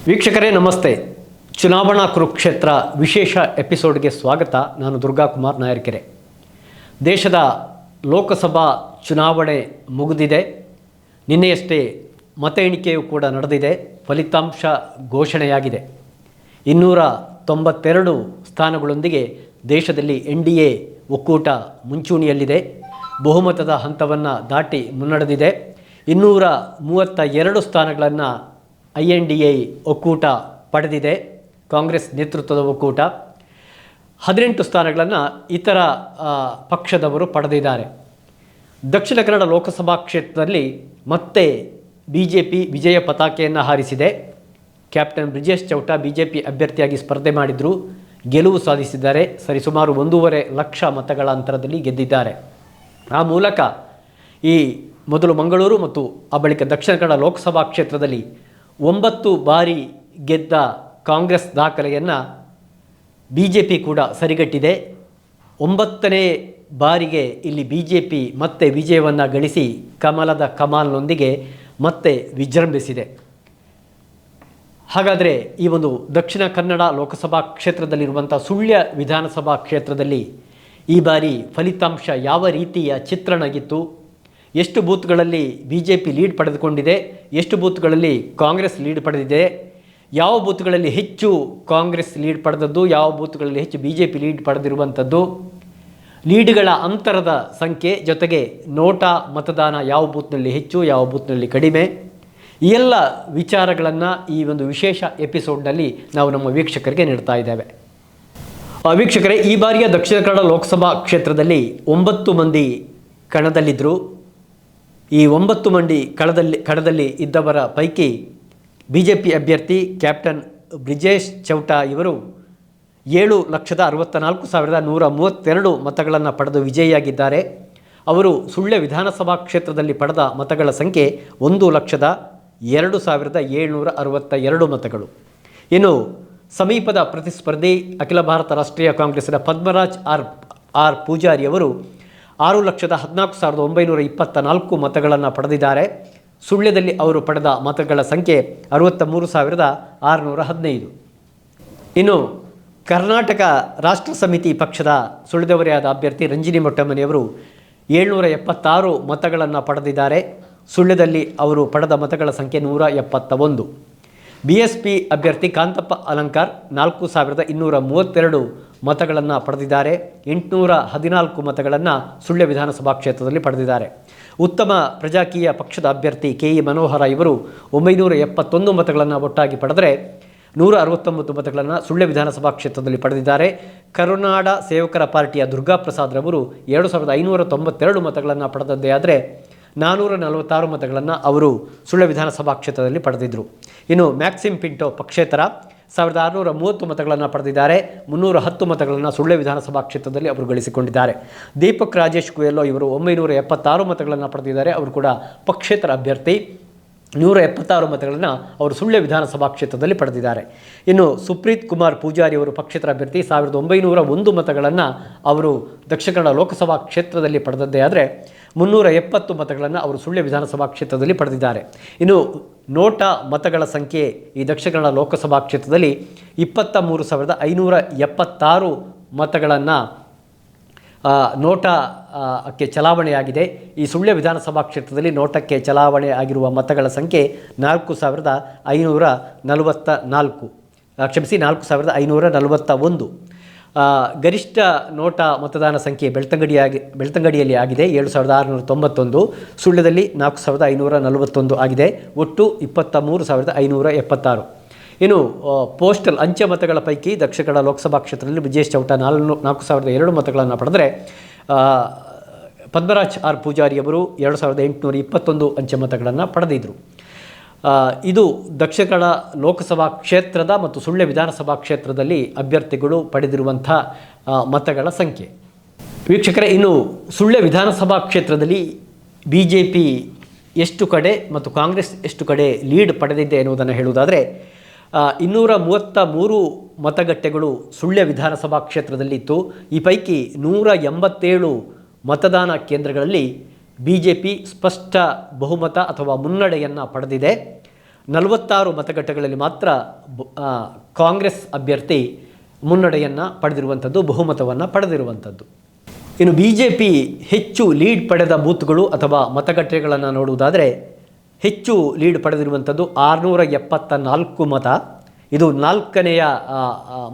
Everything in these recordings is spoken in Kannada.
ವೀಕ್ಷಕರೇ ನಮಸ್ತೆ. ಚುನಾವಣಾ ಕುರುಕ್ಷೇತ್ರ ವಿಶೇಷ ಎಪಿಸೋಡ್ಗೆ ಸ್ವಾಗತ. ನಾನು ದುರ್ಗಾಕುಮಾರ್ ನಾಯರ್ಕೆರೆ. ದೇಶದ ಲೋಕಸಭಾ ಚುನಾವಣೆ ಮುಗಿದಿದೆ. ನಿನ್ನೆಯಷ್ಟೇ ಮತ ಎಣಿಕೆಯೂ ಕೂಡ ನಡೆದಿದೆ. ಫಲಿತಾಂಶ ಘೋಷಣೆಯಾಗಿದೆ. 292 ಸ್ಥಾನಗಳೊಂದಿಗೆ ದೇಶದಲ್ಲಿ NDA ಒಕ್ಕೂಟ ಮುಂಚೂಣಿಯಲ್ಲಿದೆ. ಬಹುಮತದ ಹಂತವನ್ನು ದಾಟಿ ಮುನ್ನಡೆದಿದೆ. 232 ಸ್ಥಾನಗಳನ್ನು INDA ಒಕ್ಕೂಟ ಪಡೆದಿದೆ. ಕಾಂಗ್ರೆಸ್ ನೇತೃತ್ವದ ಒಕ್ಕೂಟ 18 ಸ್ಥಾನಗಳನ್ನು ಇತರ ಪಕ್ಷದವರು ಪಡೆದಿದ್ದಾರೆ. ದಕ್ಷಿಣ ಕನ್ನಡ ಲೋಕಸಭಾ ಕ್ಷೇತ್ರದಲ್ಲಿ ಮತ್ತೆ BJP ವಿಜಯ ಪತಾಕೆಯನ್ನು ಹಾರಿಸಿದೆ. ಕ್ಯಾಪ್ಟನ್ ಬ್ರಿಜೇಶ್ ಚೌಟ BJP ಅಭ್ಯರ್ಥಿಯಾಗಿ ಸ್ಪರ್ಧೆ ಮಾಡಿದರು, ಗೆಲುವು ಸಾಧಿಸಿದ್ದಾರೆ. ಸರಿಸುಮಾರು 1.5 ಲಕ್ಷ ಮತಗಳ ಅಂತರದಲ್ಲಿ ಗೆದ್ದಿದ್ದಾರೆ. ಆ ಮೂಲಕ ಈ ಮೊದಲು ಮಂಗಳೂರು ಮತ್ತು ಆ ಬಳಿಕ ದಕ್ಷಿಣ ಕನ್ನಡ ಲೋಕಸಭಾ ಕ್ಷೇತ್ರದಲ್ಲಿ 9 ಬಾರಿ ಗೆದ್ದ ಕಾಂಗ್ರೆಸ್ ದಾಖಲೆಯನ್ನು BJP ಕೂಡ ಸರಿಗಟ್ಟಿದೆ. 9ನೇ ಬಾರಿಗೆ ಇಲ್ಲಿ BJP ಮತ್ತೆ ವಿಜಯವನ್ನು ಗಳಿಸಿ ಕಮಲದ ಕಮಾಲ್ನೊಂದಿಗೆ ಮತ್ತೆ ವಿಜೃಂಭಿಸಿದೆ. ಹಾಗಾದರೆ ಈ ಒಂದು ದಕ್ಷಿಣ ಕನ್ನಡ ಲೋಕಸಭಾ ಕ್ಷೇತ್ರದಲ್ಲಿರುವಂಥ ಸುಳ್ಯ ವಿಧಾನಸಭಾ ಕ್ಷೇತ್ರದಲ್ಲಿ ಈ ಬಾರಿ ಫಲಿತಾಂಶ ಯಾವ ರೀತಿಯ ಚಿತ್ರಣಗಿತ್ತು, ಎಷ್ಟು ಬೂತ್ಗಳಲ್ಲಿ BJP ಲೀಡ್ ಪಡೆದುಕೊಂಡಿದೆ, ಎಷ್ಟು ಬೂತ್ಗಳಲ್ಲಿ ಕಾಂಗ್ರೆಸ್ ಲೀಡ್ ಪಡೆದಿದೆ, ಯಾವ ಬೂತ್ಗಳಲ್ಲಿ ಹೆಚ್ಚು ಕಾಂಗ್ರೆಸ್ ಲೀಡ್ ಪಡೆದದ್ದು, ಯಾವ ಬೂತ್ಗಳಲ್ಲಿ ಹೆಚ್ಚು BJP ಲೀಡ್ ಪಡೆದಿರುವಂಥದ್ದು, ಲೀಡ್ಗಳ ಅಂತರದ ಸಂಖ್ಯೆ, ಜೊತೆಗೆ ನೋಟಾ ಮತದಾನ ಯಾವ ಬೂತ್ನಲ್ಲಿ ಹೆಚ್ಚು ಯಾವ ಬೂತ್ನಲ್ಲಿ ಕಡಿಮೆ, ಈ ಎಲ್ಲ ವಿಚಾರಗಳನ್ನು ಈ ಒಂದು ವಿಶೇಷ ಎಪಿಸೋಡ್ನಲ್ಲಿ ನಾವು ನಮ್ಮ ವೀಕ್ಷಕರಿಗೆ ನೀಡ್ತಾ ಇದ್ದೇವೆ. ವೀಕ್ಷಕರೇ, ಈ ಬಾರಿಯ ದಕ್ಷಿಣ ಕನ್ನಡ ಲೋಕಸಭಾ ಕ್ಷೇತ್ರದಲ್ಲಿ 9 ಮಂದಿ ಕಣದಲ್ಲಿದ್ದರು. ಈ 9 ಮಂದಿ ಕಣದಲ್ಲಿ ಇದ್ದವರ ಪೈಕಿ BJP ಅಭ್ಯರ್ಥಿ ಕ್ಯಾಪ್ಟನ್ ಬ್ರಿಜೇಶ್ ಚೌಟ ಇವರು 7,64,132 ಮತಗಳನ್ನು ಪಡೆದು ವಿಜಯಿಯಾಗಿದ್ದಾರೆ. ಅವರು ಸುಳ್ಯ ವಿಧಾನಸಭಾ ಕ್ಷೇತ್ರದಲ್ಲಿ ಪಡೆದ ಮತಗಳ ಸಂಖ್ಯೆ 1,02,762 ಮತಗಳು. ಇನ್ನು ಸಮೀಪದ ಪ್ರತಿಸ್ಪರ್ಧಿ ಅಖಿಲ ಭಾರತ ರಾಷ್ಟ್ರೀಯ ಕಾಂಗ್ರೆಸ್ಸಿನ ಪದ್ಮರಾಜ್ ಆರ್ ಪೂಜಾರಿಯವರು 6,14,924 ಮತಗಳನ್ನು ಪಡೆದಿದ್ದಾರೆ. ಸುಳ್ಯದಲ್ಲಿ ಅವರು ಪಡೆದ ಮತಗಳ ಸಂಖ್ಯೆ 63,615. ಇನ್ನು ಕರ್ನಾಟಕ ರಾಷ್ಟ್ರ ಸಮಿತಿ ಪಕ್ಷದ ಸುಳಿದವರೇ ಆದ ಅಭ್ಯರ್ಥಿ ರಂಜಿನಿ ಮೊಟ್ಟಮನಿಯವರು 776 ಮತಗಳನ್ನು ಪಡೆದಿದ್ದಾರೆ. ಸುಳ್ಯದಲ್ಲಿ ಅವರು ಪಡೆದ ಮತಗಳ ಸಂಖ್ಯೆ 171. BSP ಅಭ್ಯರ್ಥಿ ಕಾಂತಪ್ಪ ಅಲಂಕಾರ್ 4,232 ಮತಗಳನ್ನು ಪಡೆದಿದ್ದಾರೆ. 814 ಮತಗಳನ್ನು ಸುಳ್ಯ ವಿಧಾನಸಭಾ ಕ್ಷೇತ್ರದಲ್ಲಿ ಪಡೆದಿದ್ದಾರೆ. ಉತ್ತಮ ಪ್ರಜಾಕೀಯ ಪಕ್ಷದ ಅಭ್ಯರ್ಥಿ KE ಮನೋಹರ ಇವರು 971 ಮತಗಳನ್ನು ಒಟ್ಟಾಗಿ ಪಡೆದರೆ 169 ಮತಗಳನ್ನು ಸುಳ್ಯ ವಿಧಾನಸಭಾ ಕ್ಷೇತ್ರದಲ್ಲಿ ಪಡೆದಿದ್ದಾರೆ. ಕರುನಾಡ ಸೇವಕರ ಪಾರ್ಟಿಯ ದುರ್ಗಾ ಪ್ರಸಾದ್ ರವರು 2,592 ಮತಗಳನ್ನು ಪಡೆದದ್ದೇ ಆದರೆ 446 ಮತಗಳನ್ನು ಅವರು ಸುಳ್ಯ ವಿಧಾನಸಭಾ ಕ್ಷೇತ್ರದಲ್ಲಿ ಪಡೆದಿದ್ದರು. ಇನ್ನು ಮ್ಯಾಕ್ಸಿಮ್ ಪಿಂಟೋ ಪಕ್ಷೇತರ 1,630 ಮತಗಳನ್ನು ಪಡೆದಿದ್ದಾರೆ. 310 ಮತಗಳನ್ನು ಸುಳ್ಯ ವಿಧಾನಸಭಾ ಕ್ಷೇತ್ರದಲ್ಲಿ ಅವರು ಗಳಿಸಿಕೊಂಡಿದ್ದಾರೆ. ದೀಪಕ್ ರಾಜೇಶ್ ಕುಯೆಲ್ಲೋ ಇವರು 976 ಮತಗಳನ್ನು ಪಡೆದಿದ್ದಾರೆ. ಅವರು ಕೂಡ ಪಕ್ಷೇತರ ಅಭ್ಯರ್ಥಿ. 176 ಮತಗಳನ್ನು ಅವರು ಸುಳ್ಯ ವಿಧಾನಸಭಾ ಕ್ಷೇತ್ರದಲ್ಲಿ ಪಡೆದಿದ್ದಾರೆ. ಇನ್ನು ಸುಪ್ರೀತ್ ಕುಮಾರ್ ಪೂಜಾರಿ ಅವರು ಪಕ್ಷೇತರ ಅಭ್ಯರ್ಥಿ 1,901 ಮತಗಳನ್ನು ಅವರು ದಕ್ಷಿಣ ಕನ್ನಡ ಲೋಕಸಭಾ ಕ್ಷೇತ್ರದಲ್ಲಿ ಪಡೆದದ್ದೇ ಆದರೆ 370 ಮತಗಳನ್ನು ಅವರು ಸುಳ್ಯ ವಿಧಾನಸಭಾ ಕ್ಷೇತ್ರದಲ್ಲಿ ಪಡೆದಿದ್ದಾರೆ. ಇನ್ನು ನೋಟಾ ಮತಗಳ ಸಂಖ್ಯೆ ಈ ದಕ್ಷಿಣ ಕನ್ನಡ ಲೋಕಸಭಾ ಕ್ಷೇತ್ರದಲ್ಲಿ 23,576 ಮತಗಳನ್ನು ನೋಟಾಕ್ಕೆ ಚಲಾವಣೆಯಾಗಿದೆ. ಈ ಸುಳ್ಯ ವಿಧಾನಸಭಾ ಕ್ಷೇತ್ರದಲ್ಲಿ ನೋಟಕ್ಕೆ ಚಲಾವಣೆ ಆಗಿರುವ ಮತಗಳ ಸಂಖ್ಯೆ 4,541. ಗರಿಷ್ಠ ನೋಟಾ ಮತದಾನ ಸಂಖ್ಯೆ ಬೆಳ್ತಂಗಡಿಯಲ್ಲಿ ಆಗಿದೆ 7,691. ಸುಳ್ಯದಲ್ಲಿ 4,541 ಆಗಿದೆ. ಒಟ್ಟು 23,576. ಇನ್ನು ಪೋಸ್ಟಲ್ ಅಂಚೆ ಮತಗಳ ಪೈಕಿ ದಕ್ಷಿಣ ಕನ್ನಡ ಲೋಕಸಭಾ ಕ್ಷೇತ್ರದಲ್ಲಿ ಬ್ರಿಜೇಶ್ ಚೌಟ 4,002 ಮತಗಳನ್ನು ಪಡೆದರೆ ಪದ್ಮರಾಜ್ ಆರ್ ಪೂಜಾರಿಯವರು 2,821 ಅಂಚೆ ಮತಗಳನ್ನು ಪಡೆದಿದ್ದರು. ಇದು ದಕ್ಷಿಣ ಕನ್ನಡ ಲೋಕಸಭಾ ಕ್ಷೇತ್ರದ ಮತ್ತು ಸುಳ್ಯ ವಿಧಾನಸಭಾ ಕ್ಷೇತ್ರದಲ್ಲಿ ಅಭ್ಯರ್ಥಿಗಳು ಪಡೆದಿರುವಂಥ ಮತಗಳ ಸಂಖ್ಯೆ. ವೀಕ್ಷಕರೇ, ಇನ್ನು ಸುಳ್ಯ ವಿಧಾನಸಭಾ ಕ್ಷೇತ್ರದಲ್ಲಿ BJP ಎಷ್ಟು ಕಡೆ ಮತ್ತು ಕಾಂಗ್ರೆಸ್ ಎಷ್ಟು ಕಡೆ ಲೀಡ್ ಪಡೆದಿದೆ ಎನ್ನುವುದನ್ನು ಹೇಳುವುದಾದರೆ 233 ಮತಗಟ್ಟೆಗಳು ಸುಳ್ಯ ವಿಧಾನಸಭಾ ಕ್ಷೇತ್ರದಲ್ಲಿತ್ತು. ಈ ಪೈಕಿ 187 ಮತದಾನ ಕೇಂದ್ರಗಳಲ್ಲಿ BJP ಸ್ಪಷ್ಟ ಬಹುಮತ ಅಥವಾ ಮುನ್ನಡೆಯನ್ನು ಪಡೆದಿದೆ. 46 ಮತಗಟ್ಟೆಗಳಲ್ಲಿ ಮಾತ್ರ ಕಾಂಗ್ರೆಸ್ ಅಭ್ಯರ್ಥಿ ಮುನ್ನಡೆಯನ್ನು ಪಡೆದಿರುವಂಥದ್ದು, ಬಹುಮತವನ್ನು ಪಡೆದಿರುವಂಥದ್ದು. ಇನ್ನು BJP ಹೆಚ್ಚು ಲೀಡ್ ಪಡೆದ ಬೂತ್ಗಳು ಅಥವಾ ಮತಗಟ್ಟೆಗಳನ್ನು ನೋಡುವುದಾದರೆ ಹೆಚ್ಚು ಲೀಡ್ ಪಡೆದಿರುವಂಥದ್ದು 674 ಮತ. ಇದು 4ನೆಯ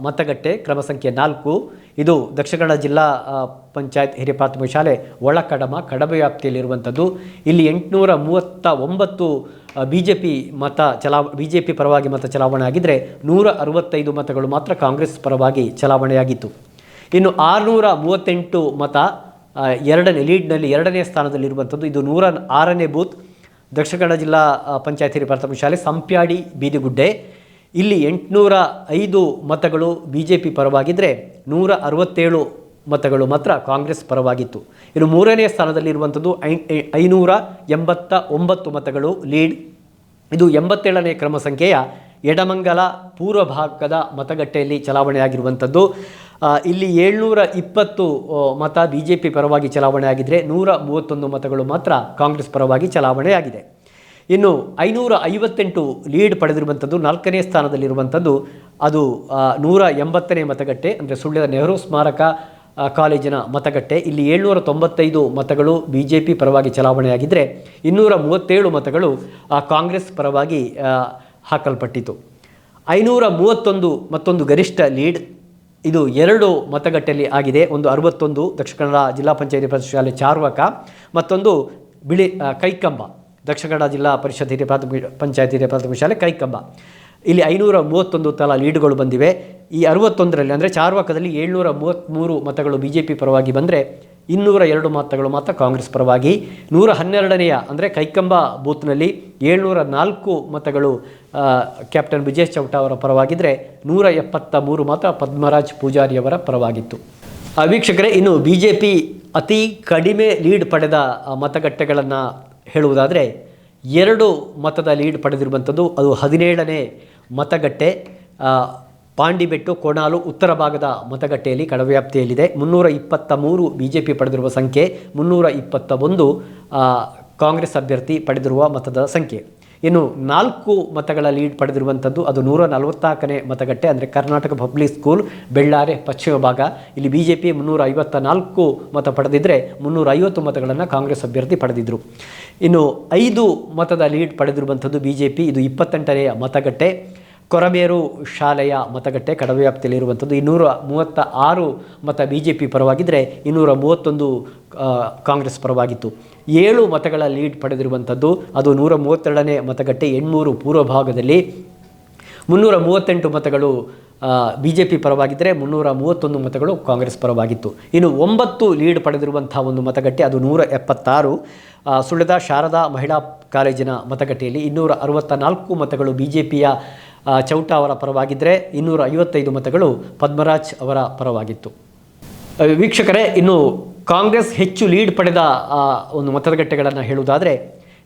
ಮತಗಟ್ಟೆ, ಕ್ರಮ ಸಂಖ್ಯೆ 4. ಇದು ದಕ್ಷಿಣ ಕನ್ನಡ ಜಿಲ್ಲಾ ಪಂಚಾಯತ್ ಹಿರಿಯ ಪ್ರಾಥಮಿಕ ಶಾಲೆ ಕಡಬ ವ್ಯಾಪ್ತಿಯಲ್ಲಿರುವಂಥದ್ದು. ಇಲ್ಲಿ 839 BJP ಪರವಾಗಿ ಮತ ಚಲಾವಣೆ ಆಗಿದ್ದರೆ 165 ಮತಗಳು ಮಾತ್ರ ಕಾಂಗ್ರೆಸ್ ಪರವಾಗಿ ಚಲಾವಣೆಯಾಗಿತ್ತು. ಇನ್ನು 638 ಮತ ಲೀಡ್ನಲ್ಲಿ 2ನೇ ಸ್ಥಾನದಲ್ಲಿರುವಂಥದ್ದು. ಇದು 106ನೇ ಬೂತ್, ದಕ್ಷಿಣ ಕನ್ನಡ ಜಿಲ್ಲಾ ಪಂಚಾಯತ್ ಹಿರಿಯ ಪ್ರಾಥಮಿಕ ಶಾಲೆ ಸಂಪ್ಯಾಡಿ ಬೀದಿಗುಡ್ಡೆ. ಇಲ್ಲಿ 805 ಮತಗಳು BJP ಪರವಾಗಿದ್ದರೆ 167 ಮತಗಳು ಮಾತ್ರ ಕಾಂಗ್ರೆಸ್ ಪರವಾಗಿತ್ತು. ಇನ್ನು 3ನೇ ಸ್ಥಾನದಲ್ಲಿರುವಂಥದ್ದು 589 ಮತಗಳು ಲೀಡ್. ಇದು 87ನೇ ಕ್ರಮ ಸಂಖ್ಯೆಯ ಎಡಮಂಗಲ ಪೂರ್ವ ಭಾಗದ ಮತಗಟ್ಟೆಯಲ್ಲಿ ಚಲಾವಣೆಯಾಗಿರುವಂಥದ್ದು. ಇಲ್ಲಿ 720 ಮತ BJP ಪರವಾಗಿ ಚಲಾವಣೆಯಾಗಿದ್ದರೆ 131 ಮತಗಳು ಮಾತ್ರ ಕಾಂಗ್ರೆಸ್ ಪರವಾಗಿ ಚಲಾವಣೆಯಾಗಿದೆ. ಇನ್ನು 558 ಲೀಡ್ ಪಡೆದಿರುವಂಥದ್ದು 4ನೇ ಸ್ಥಾನದಲ್ಲಿರುವಂಥದ್ದು. ಅದು 180ನೇ ಮತಗಟ್ಟೆ, ಅಂದರೆ ಸುಳ್ಯದ ನೆಹರು ಸ್ಮಾರಕ ಕಾಲೇಜಿನ ಮತಗಟ್ಟೆ. ಇಲ್ಲಿ 795 ಮತಗಳು BJP ಪರವಾಗಿ ಚಲಾವಣೆಯಾಗಿದ್ದರೆ 237 ಮತಗಳು ಕಾಂಗ್ರೆಸ್ ಪರವಾಗಿ ಹಾಕಲ್ಪಟ್ಟಿತು. 531 ಮತ್ತೊಂದು ಗರಿಷ್ಠ ಲೀಡ್. ಇದು 2 ಮತಗಟ್ಟೆಯಲ್ಲಿ ಆಗಿದೆ. ಒಂದು 61 ದಕ್ಷಿಣ ಕನ್ನಡ ಜಿಲ್ಲಾ ಪಂಚಾಯತ್ ಶಾಲೆ ಚಾರ್ವಕ, ಮತ್ತೊಂದು ಕೈಕಂಬ, ದಕ್ಷಿಣ ಕನ್ನಡ ಜಿಲ್ಲಾ ಪರಿಷತ್ ಪಂಚಾಯತ್ ಹಿರಿಯ ಪ್ರಾಥಮಿಕ ಶಾಲೆ ಕೈಕಂಬ. ಇಲ್ಲಿ 531 ತಲಾ ಲೀಡ್ಗಳು ಬಂದಿವೆ. ಈ 61ರಲ್ಲಿ ಅಂದರೆ ಚಾರ್ವಕದಲ್ಲಿ 733 ಮತಗಳು BJP ಪರವಾಗಿ ಬಂದರೆ 202 ಮತಗಳು ಮಾತ್ರ ಕಾಂಗ್ರೆಸ್ ಪರವಾಗಿ. 112ನೇಯ ಅಂದರೆ ಕೈಕಂಬ ಬೂತ್ನಲ್ಲಿ 704 ಮತಗಳು ಕ್ಯಾಪ್ಟನ್ ಬ್ರಿಜೇಶ್ ಚೌಟ ಅವರ ಪರವಾಗಿದ್ದರೆ 173 ಮಾತ್ರ ಪದ್ಮರಾಜ್ ಪೂಜಾರಿಯವರ ಪರವಾಗಿತ್ತು. ವೀಕ್ಷಕರೇ, ಇನ್ನು BJP ಅತಿ ಕಡಿಮೆ ಲೀಡ್ ಪಡೆದ ಮತಗಟ್ಟೆಗಳನ್ನು ಹೇಳುವುದಾದರೆ 2 ಮತದ ಲೀಡ್ ಪಡೆದಿರುವಂಥದ್ದು. ಅದು 17ನೇ ಮತಗಟ್ಟೆ, ಪಾಂಡಿಬೆಟ್ಟು ಕೋಣಾಲು ಉತ್ತರ ಭಾಗದ ಮತಗಟ್ಟೆಯಲ್ಲಿ ಕಡವ್ಯಾಪ್ತಿಯಲ್ಲಿದೆ. 323 BJP ಪಡೆದಿರುವ ಸಂಖ್ಯೆ, 321 ಕಾಂಗ್ರೆಸ್ ಅಭ್ಯರ್ಥಿ ಪಡೆದಿರುವ ಮತದ ಸಂಖ್ಯೆ. ಇನ್ನು 4 ಮತಗಳ ಲೀಡ್ ಪಡೆದಿರುವಂಥದ್ದು ಅದು 144ನೇ ಮತಗಟ್ಟೆ, ಅಂದರೆ ಕರ್ನಾಟಕ ಪಬ್ಲಿಕ್ ಸ್ಕೂಲ್ ಬೆಳ್ಳಾರೆ ಪಶ್ಚಿಮ ಭಾಗ. ಇಲ್ಲಿ BJP 354 ಮತ ಪಡೆದಿದ್ದರೆ 350 ಮತಗಳನ್ನು ಕಾಂಗ್ರೆಸ್ ಅಭ್ಯರ್ಥಿ ಪಡೆದಿದ್ದರು. ಇನ್ನು 5 ಮತದ ಲೀಡ್ ಪಡೆದಿರುವಂಥದ್ದು BJP. ಇದು 28ನೇ ಮತಗಟ್ಟೆ, ಕೊರಮೇರು ಶಾಲೆಯ ಮತಗಟ್ಟೆ ಕಡವ್ಯಾಪ್ತಿಯಲ್ಲಿರುವಂಥದ್ದು. 236 ಮತ BJP ಪರವಾಗಿದ್ದರೆ 231 ಕಾಂಗ್ರೆಸ್ ಪರವಾಗಿತ್ತು. 7 ಮತಗಳ ಲೀಡ್ ಪಡೆದಿರುವಂಥದ್ದು ಅದು 132ನೇ ಮತಗಟ್ಟೆ, ಎಣ್ಮೂರು ಪೂರ್ವ ಭಾಗದಲ್ಲಿ. 338 ಮತಗಳು BJP ಪರವಾಗಿದ್ದರೆ 331 ಮತಗಳು ಕಾಂಗ್ರೆಸ್ ಪರವಾಗಿತ್ತು. ಇನ್ನು 9 ಲೀಡ್ ಪಡೆದಿರುವಂಥ ಒಂದು ಮತಗಟ್ಟೆ, ಅದು 176 ಸುಳ್ಯದ ಶಾರದಾ ಮಹಿಳಾ ಕಾಲೇಜಿನ ಮತಗಟ್ಟೆಯಲ್ಲಿ. 264 ಮತಗಳು BJPಯ ಚೌಟ ಅವರ ಪರವಾಗಿದ್ದರೆ 255 ಮತಗಳು ಪದ್ಮರಾಜ್ ಅವರ ಪರವಾಗಿತ್ತು. ವೀಕ್ಷಕರೇ, ಇನ್ನು ಕಾಂಗ್ರೆಸ್ ಹೆಚ್ಚು ಲೀಡ್ ಪಡೆದ ಒಂದು ಮತಗಟ್ಟೆಗಳನ್ನು ಹೇಳುವುದಾದರೆ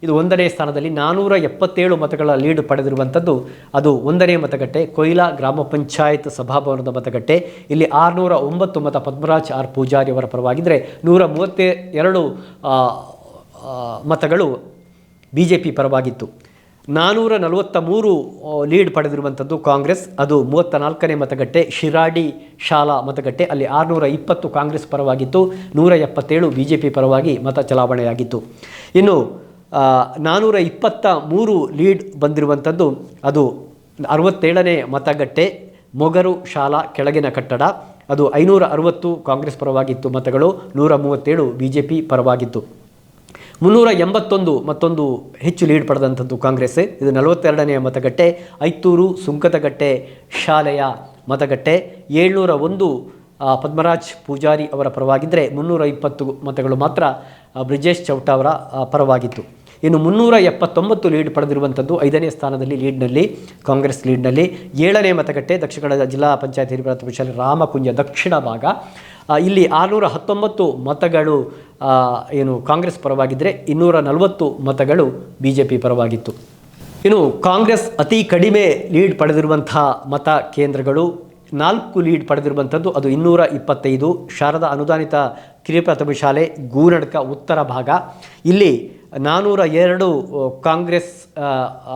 ಇದು 1ನೇ ಸ್ಥಾನದಲ್ಲಿ 477 ಮತಗಳ ಲೀಡ್ ಪಡೆದಿರುವಂಥದ್ದು. ಅದು 1ನೇ ಮತಗಟ್ಟೆ, ಕೊಯ್ಲಾ ಗ್ರಾಮ ಪಂಚಾಯತ್ ಸಭಾಭವನದ ಮತಗಟ್ಟೆ. ಇಲ್ಲಿ 609 ಮತ ಪದ್ಮರಾಜ್ ಪೂಜಾರಿ ಅವರ ಪರವಾಗಿದ್ದರೆ 132 ಮತಗಳು BJP ಪರವಾಗಿತ್ತು. 443 ಲೀಡ್ ಪಡೆದಿರುವಂಥದ್ದು ಕಾಂಗ್ರೆಸ್. ಅದು 34ನೇ ಮತಗಟ್ಟೆ, ಶಿರಾಡಿ ಶಾಲಾ ಮತಗಟ್ಟೆ. ಅಲ್ಲಿ 620 ಕಾಂಗ್ರೆಸ್ ಪರವಾಗಿತ್ತು, 177 BJP ಪರವಾಗಿ ಮತ ಚಲಾವಣೆಯಾಗಿತ್ತು. ಇನ್ನು 423 ಲೀಡ್ ಬಂದಿರುವಂಥದ್ದು ಅದು 67ನೇ ಮತಗಟ್ಟೆ, ಮೊಗರು ಶಾಲಾ ಕೆಳಗಿನ ಕಟ್ಟಡ. ಅದು 560 ಕಾಂಗ್ರೆಸ್ ಪರವಾಗಿತ್ತು ಮತಗಳು, 137 BJP ಪರವಾಗಿತ್ತು. 381 ಮತ್ತೊಂದು ಹೆಚ್ಚು ಲೀಡ್ ಪಡೆದಂಥದ್ದು ಕಾಂಗ್ರೆಸ್. ಇದು 42ನೇ ಮತಗಟ್ಟೆ, ಐತೂರು ಸುಂಕದಗಟ್ಟೆ ಶಾಲೆಯ ಮತಗಟ್ಟೆ. 701 ಪದ್ಮರಾಜ್ ಪೂಜಾರಿ ಅವರ ಪರವಾಗಿದ್ದರೆ 320 ಮತಗಳು ಮಾತ್ರ ಬ್ರಿಜೇಶ್ ಚೌಟ ಅವರ ಪರವಾಗಿತ್ತು. ಇನ್ನು 379 ಲೀಡ್ ಪಡೆದಿರುವಂಥದ್ದು 5ನೇ ಸ್ಥಾನದಲ್ಲಿ ಲೀಡ್ನಲ್ಲಿ ಕಾಂಗ್ರೆಸ್ ಲೀಡ್ನಲ್ಲಿ. 7ನೇ ಮತಗಟ್ಟೆ, ದಕ್ಷಿಣ ಕನ್ನಡ ಜಿಲ್ಲಾ ಪಂಚಾಯತ್ ಹಿರಿಯ ಪ್ರಾಥಮಿಕ ಶಾಲೆ ರಾಮಕುಂಜ ದಕ್ಷಿಣ ಭಾಗ. ಇಲ್ಲಿ 619 ಮತಗಳು ಕಾಂಗ್ರೆಸ್ ಪರವಾಗಿದ್ದರೆ 240 ಮತಗಳು BJP ಪರವಾಗಿತ್ತು. ಇನ್ನು ಕಾಂಗ್ರೆಸ್ ಅತಿ ಕಡಿಮೆ ಲೀಡ್ ಪಡೆದಿರುವಂಥ ಮತ ಕೇಂದ್ರಗಳು 4 ಲೀಡ್ ಪಡೆದಿರುವಂಥದ್ದು ಅದು 225 ಶಾರದಾ ಅನುದಾನಿತ ಕಿರಿಯ ಪ್ರಾಥಮಿಕ ಶಾಲೆ ಗೂನಡ್ಕ ಉತ್ತರ ಭಾಗ. ಇಲ್ಲಿ 402 ಕಾಂಗ್ರೆಸ್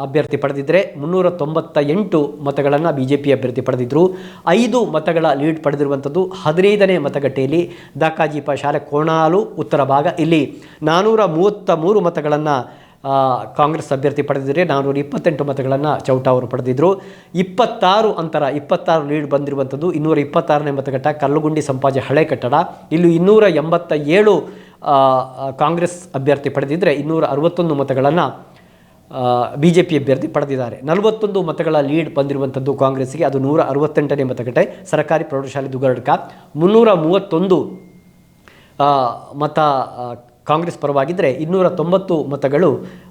ಅಭ್ಯರ್ಥಿ ಪಡೆದಿದ್ದರೆ 398 ಮತಗಳನ್ನು ಬಿ ಜೆ ಪಿ ಅಭ್ಯರ್ಥಿ ಪಡೆದಿದ್ದರು. 5 ಮತಗಳ ಲೀಡ್ ಪಡೆದಿರುವಂಥದ್ದು 15ನೇ ಮತಗಟ್ಟೆಯಲ್ಲಿ ದಾಕಾಜಿಪ ಶಾಲೆ ಕೋಣಾಲು ಉತ್ತರ ಭಾಗ. ಇಲ್ಲಿ 433 ಮತಗಳನ್ನು ಕಾಂಗ್ರೆಸ್ ಅಭ್ಯರ್ಥಿ ಪಡೆದಿದ್ದರೆ 428 ಮತಗಳನ್ನು ಚೌಟ ಅವರು ಪಡೆದಿದ್ದರು. 26 ಲೀಡ್ ಬಂದಿರುವಂಥದ್ದು 226ನೇ ಮತಗಟ್ಟ ಕಲ್ಲುಗುಂಡಿ ಸಂಪಾಜೆ ಹಳೆ ಕಟ್ಟಡ. ಇಲ್ಲಿ 287 ಕಾಂಗ್ರೆಸ್ ಅಭ್ಯರ್ಥಿ ಪಡೆದಿದ್ದರೆ 261 ಮತಗಳನ್ನು ಬಿ ಜೆ ಪಿ ಅಭ್ಯರ್ಥಿ ಪಡೆದಿದ್ದಾರೆ. 41 ಮತಗಳ ಲೀಡ್ ಬಂದಿರುವಂಥದ್ದು ಕಾಂಗ್ರೆಸ್ಗೆ, ಅದು 168ನೇ ಮತಗಟ್ಟೆ ಸರ್ಕಾರಿ ಪ್ರೌಢಶಾಲೆ ದುಗರ್ಡ್ಕ. 331 ಮತ ಕಾಂಗ್ರೆಸ್ ಪರವಾಗಿದ್ದರೆ 290 ಮತಗಳು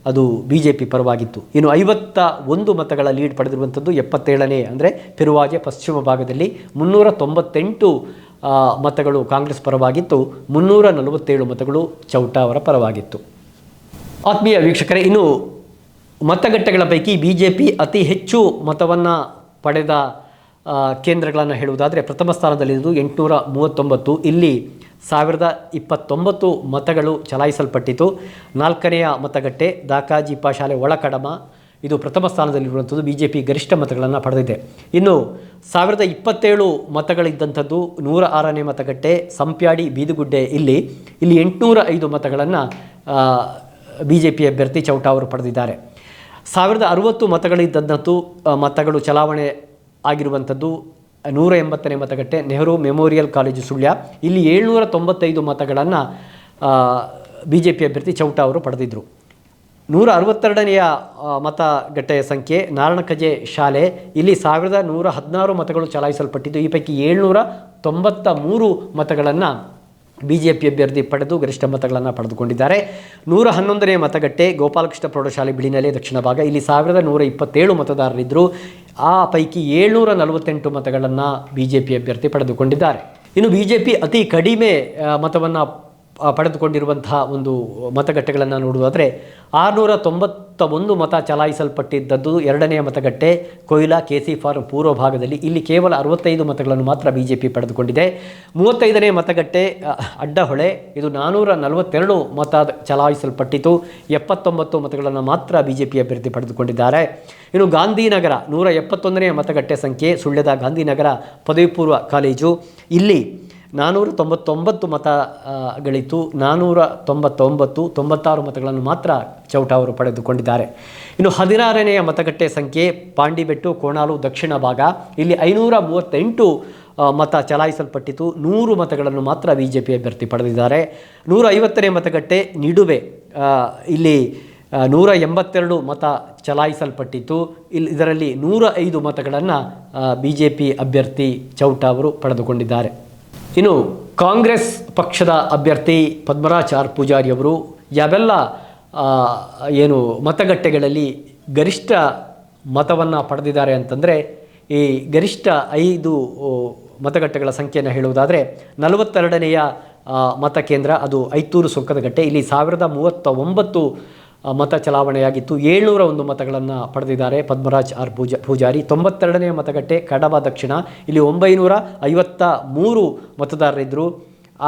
ಅದು ಬಿ ಜೆ ಪಿ ಪರವಾಗಿತ್ತು. ಇನ್ನು 51 ಮತಗಳ ಲೀಡ್ ಪಡೆದಿರುವಂಥದ್ದು 77ನೇ ಅಂದರೆ ಪೆರುವಾಜೆ ಪಶ್ಚಿಮ ಭಾಗದಲ್ಲಿ 398 ಮತಗಳು ಕಾಂಗ್ರೆಸ್ ಪರವಾಗಿತ್ತು, 347 ಮತಗಳು ಚೌಟ ಅವರ ಪರವಾಗಿತ್ತು. ಆತ್ಮೀಯ ವೀಕ್ಷಕರೇ, ಇನ್ನು ಮತಗಟ್ಟೆಗಳ ಪೈಕಿ ಬಿ ಜೆ ಪಿ ಅತಿ ಹೆಚ್ಚು ಮತವನ್ನು ಪಡೆದ ಕೇಂದ್ರಗಳನ್ನು ಹೇಳುವುದಾದರೆ ಪ್ರಥಮ ಸ್ಥಾನದಲ್ಲಿರುವುದು 839. ಇಲ್ಲಿ 1029 ಮತಗಳು ಚಲಾಯಿಸಲ್ಪಟ್ಟಿತು. 4ನೆಯ ಮತಗಟ್ಟೆ ದಾಕಾಜಿಪ ಶಾಲೆ ಒಳಕಡಮ, ಇದು ಪ್ರಥಮ ಸ್ಥಾನದಲ್ಲಿರುವಂಥದ್ದು, ಬಿ ಜೆ ಪಿ ಗರಿಷ್ಠ ಮತಗಳನ್ನು ಪಡೆದಿದೆ. ಇನ್ನು 1027 ಮತಗಳಿದ್ದಂಥದ್ದು 106ನೇ ಮತಗಟ್ಟೆ ಸಂಪ್ಯಾಡಿ ಬೀದುಗುಡ್ಡೆ. ಇಲ್ಲಿ 805 ಮತಗಳನ್ನು ಬಿ ಜೆ ಪಿ ಅಭ್ಯರ್ಥಿ ಚೌಟ ಅವರು ಪಡೆದಿದ್ದಾರೆ. 1060 ಮತಗಳಿದ್ದಂಥದ್ದು ಮತಗಳು ಚಲಾವಣೆ ಆಗಿರುವಂಥದ್ದು 180ನೇ ಮತಗಟ್ಟೆ ನೆಹರು ಮೆಮೋರಿಯಲ್ ಕಾಲೇಜು ಸುಳ್ಯ. ಇಲ್ಲಿ 795 ಮತಗಳನ್ನು ಬಿ ಜೆ ಪಿ ಅಭ್ಯರ್ಥಿ ಚೌಟ ಅವರು ಪಡೆದಿದ್ದರು. 162ನೆಯ ಮತಗಟ್ಟೆಯ ಸಂಖ್ಯೆ ನಾರಣಕಜೆ ಶಾಲೆ. ಇಲ್ಲಿ 1116 ಮತಗಳು ಚಲಾಯಿಸಲ್ಪಟ್ಟಿದ್ದು. ಈ ಪೈಕಿ 793 ಮತಗಳನ್ನು ಬಿ ಜೆ ಪಿ ಅಭ್ಯರ್ಥಿ ಪಡೆದು ಗರಿಷ್ಠ ಮತಗಳನ್ನು ಪಡೆದುಕೊಂಡಿದ್ದಾರೆ. 111ನೇ ಮತಗಟ್ಟೆ ಗೋಪಾಲಕೃಷ್ಣ ಪ್ರೌಢಶಾಲೆ ಬಿಳಿನೆಲೆ ದಕ್ಷಿಣ ಭಾಗ. ಇಲ್ಲಿ 1127 ಮತದಾರರಿದ್ದರು. ಆ ಪೈಕಿ 748 ಮತಗಳನ್ನು ಬಿ ಜೆ ಪಿ ಅಭ್ಯರ್ಥಿ ಪಡೆದುಕೊಂಡಿದ್ದಾರೆ. ಇನ್ನು ಬಿ ಜೆ ಪಿ ಅತಿ ಕಡಿಮೆ ಮತವನ್ನು ಪಡೆದುಕೊಂಡಿರುವಂತಹ ಒಂದು ಮತಗಟ್ಟೆಗಳನ್ನು ನೋಡುವುದಾದರೆ 691 ಮತ ಚಲಾಯಿಸಲ್ಪಟ್ಟಿದ್ದದ್ದು 2ನೆಯ ಮತಗಟ್ಟೆ ಕೊಯ್ಲಾ ಕೆಸಿ ಫಾರ್ಮ್ ಪೂರ್ವ ಭಾಗದಲ್ಲಿ. ಇಲ್ಲಿ ಕೇವಲ 65 ಮತಗಳನ್ನು ಮಾತ್ರ ಬಿ ಜೆ ಪಿ ಪಡೆದುಕೊಂಡಿದೆ. 35ನೇ ಮತಗಟ್ಟೆ ಅಡ್ಡಹೊಳೆ, ಇದು 442 ಮತ ಚಲಾಯಿಸಲ್ಪಟ್ಟಿತು. 79 ಮತಗಳನ್ನು ಮಾತ್ರ ಬಿ ಜೆ ಪಿ ಅಭ್ಯರ್ಥಿ ಪಡೆದುಕೊಂಡಿದ್ದಾರೆ. ಇನ್ನು ಗಾಂಧಿನಗರ 171ನೇ ಮತಗಟ್ಟೆ ಸಂಖ್ಯೆ ಸುಳ್ಯದ ಗಾಂಧಿನಗರ ಪದವಿ ಪೂರ್ವ ಕಾಲೇಜು. ಇಲ್ಲಿ 499 ಮತಗಳಿತ್ತು. 496 ಮತಗಳನ್ನು ಮಾತ್ರ ಚೌಟ ಅವರು ಪಡೆದುಕೊಂಡಿದ್ದಾರೆ. ಇನ್ನು 16ನೆಯ ಮತಗಟ್ಟೆ ಸಂಖ್ಯೆ ಪಾಂಡಿಬೆಟ್ಟು ಕೋಣಾಲು ದಕ್ಷಿಣ ಭಾಗ. ಇಲ್ಲಿ 538 ಮತ ಚಲಾಯಿಸಲ್ಪಟ್ಟಿತು. 100 ಮತಗಳನ್ನು ಮಾತ್ರ ಬಿ ಜೆ ಪಿ ಅಭ್ಯರ್ಥಿ ಪಡೆದಿದ್ದಾರೆ. 150ನೇ ಮತಗಟ್ಟೆ ನಿಡುವೆ. ಇಲ್ಲಿ 182 ಮತ ಚಲಾಯಿಸಲ್ಪಟ್ಟಿತ್ತು. ಇದರಲ್ಲಿ 105 ಮತಗಳನ್ನು ಬಿ ಜೆ ಪಿ ಅಭ್ಯರ್ಥಿ ಚೌಟ ಅವರು ಪಡೆದುಕೊಂಡಿದ್ದಾರೆ. ಇನ್ನು ಕಾಂಗ್ರೆಸ್ ಪಕ್ಷದ ಅಭ್ಯರ್ಥಿ ಪದ್ಮರಾಜ್ ಆರ್ ಪೂಜಾರಿ ಅವರು ಯಾವೆಲ್ಲ ಏನು ಮತಗಟ್ಟೆಗಳಲ್ಲಿ ಗರಿಷ್ಠ ಮತವನ್ನು ಪಡೆದಿದ್ದಾರೆ ಅಂತಂದರೆ, ಈ ಗರಿಷ್ಠ 5 ಮತಗಟ್ಟೆಗಳ ಸಂಖ್ಯೆಯನ್ನು ಹೇಳುವುದಾದರೆ 42ನೆಯ ಮತಕೇಂದ್ರ ಅದು ಐತೂರು ಸೊಕ್ಕದಗಟ್ಟೆ. ಇಲ್ಲಿ 1039 ಮತ ಚಲಾವಣೆಯಾಗಿತ್ತು. 701 ಮತಗಳನ್ನು ಪಡೆದಿದ್ದಾರೆ ಪದ್ಮರಾಜ್ ಆರ್ ಪೂಜಾರಿ. 92ನೇ ಮತಗಟ್ಟೆ ಕಡಬ ದಕ್ಷಿಣ. ಇಲ್ಲಿ 953 ಮತದಾರರಿದ್ದರು.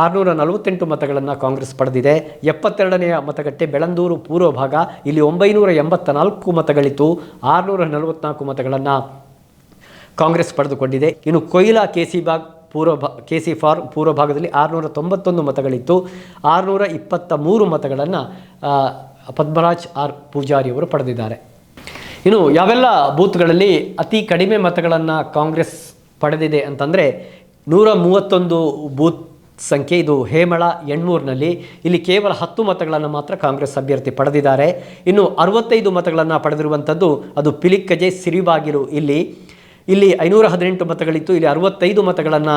648 ಮತಗಳನ್ನು ಕಾಂಗ್ರೆಸ್ ಪಡೆದಿದೆ. 72ನೆಯ ಮತಗಟ್ಟೆ ಬೆಳಂದೂರು ಪೂರ್ವ ಭಾಗ. ಇಲ್ಲಿ 984 ಮತಗಳಿತ್ತು. 644 ಮತಗಳನ್ನು ಕಾಂಗ್ರೆಸ್ ಪಡೆದುಕೊಂಡಿದೆ. ಇನ್ನು ಕೊಯ್ಲಾ ಕೆಸಿ ಫಾರ್ಮ್ ಪೂರ್ವ ಭಾಗದಲ್ಲಿ 691 ಮತಗಳಿತ್ತು. 623 ಮತಗಳನ್ನು ಪದ್ಮರಾಜ್ ಆರ್ ಪೂಜಾರಿ ಅವರು ಪಡೆದಿದ್ದಾರೆ. ಇನ್ನು ಯಾವೆಲ್ಲ ಬೂತ್ಗಳಲ್ಲಿ ಅತಿ ಕಡಿಮೆ ಮತಗಳನ್ನು ಕಾಂಗ್ರೆಸ್ ಪಡೆದಿದೆ ಅಂತಂದರೆ 131 ಬೂತ್ ಸಂಖ್ಯೆ, ಇದು ಹೇಮಳ ಎಣ್ಮೂರಿನಲ್ಲಿ. ಇಲ್ಲಿ ಕೇವಲ 10 ಮತಗಳನ್ನು ಮಾತ್ರ ಕಾಂಗ್ರೆಸ್ ಅಭ್ಯರ್ಥಿ ಪಡೆದಿದ್ದಾರೆ. ಇನ್ನು 65 ಮತಗಳನ್ನು ಪಡೆದಿರುವಂಥದ್ದು ಅದು ಪಿಲಿಕ್ಕಜೆ ಸಿರಿಬಾಗಿಲು. ಇಲ್ಲಿ 518 ಮತಗಳಿತ್ತು. ಇಲ್ಲಿ 65 ಮತಗಳನ್ನು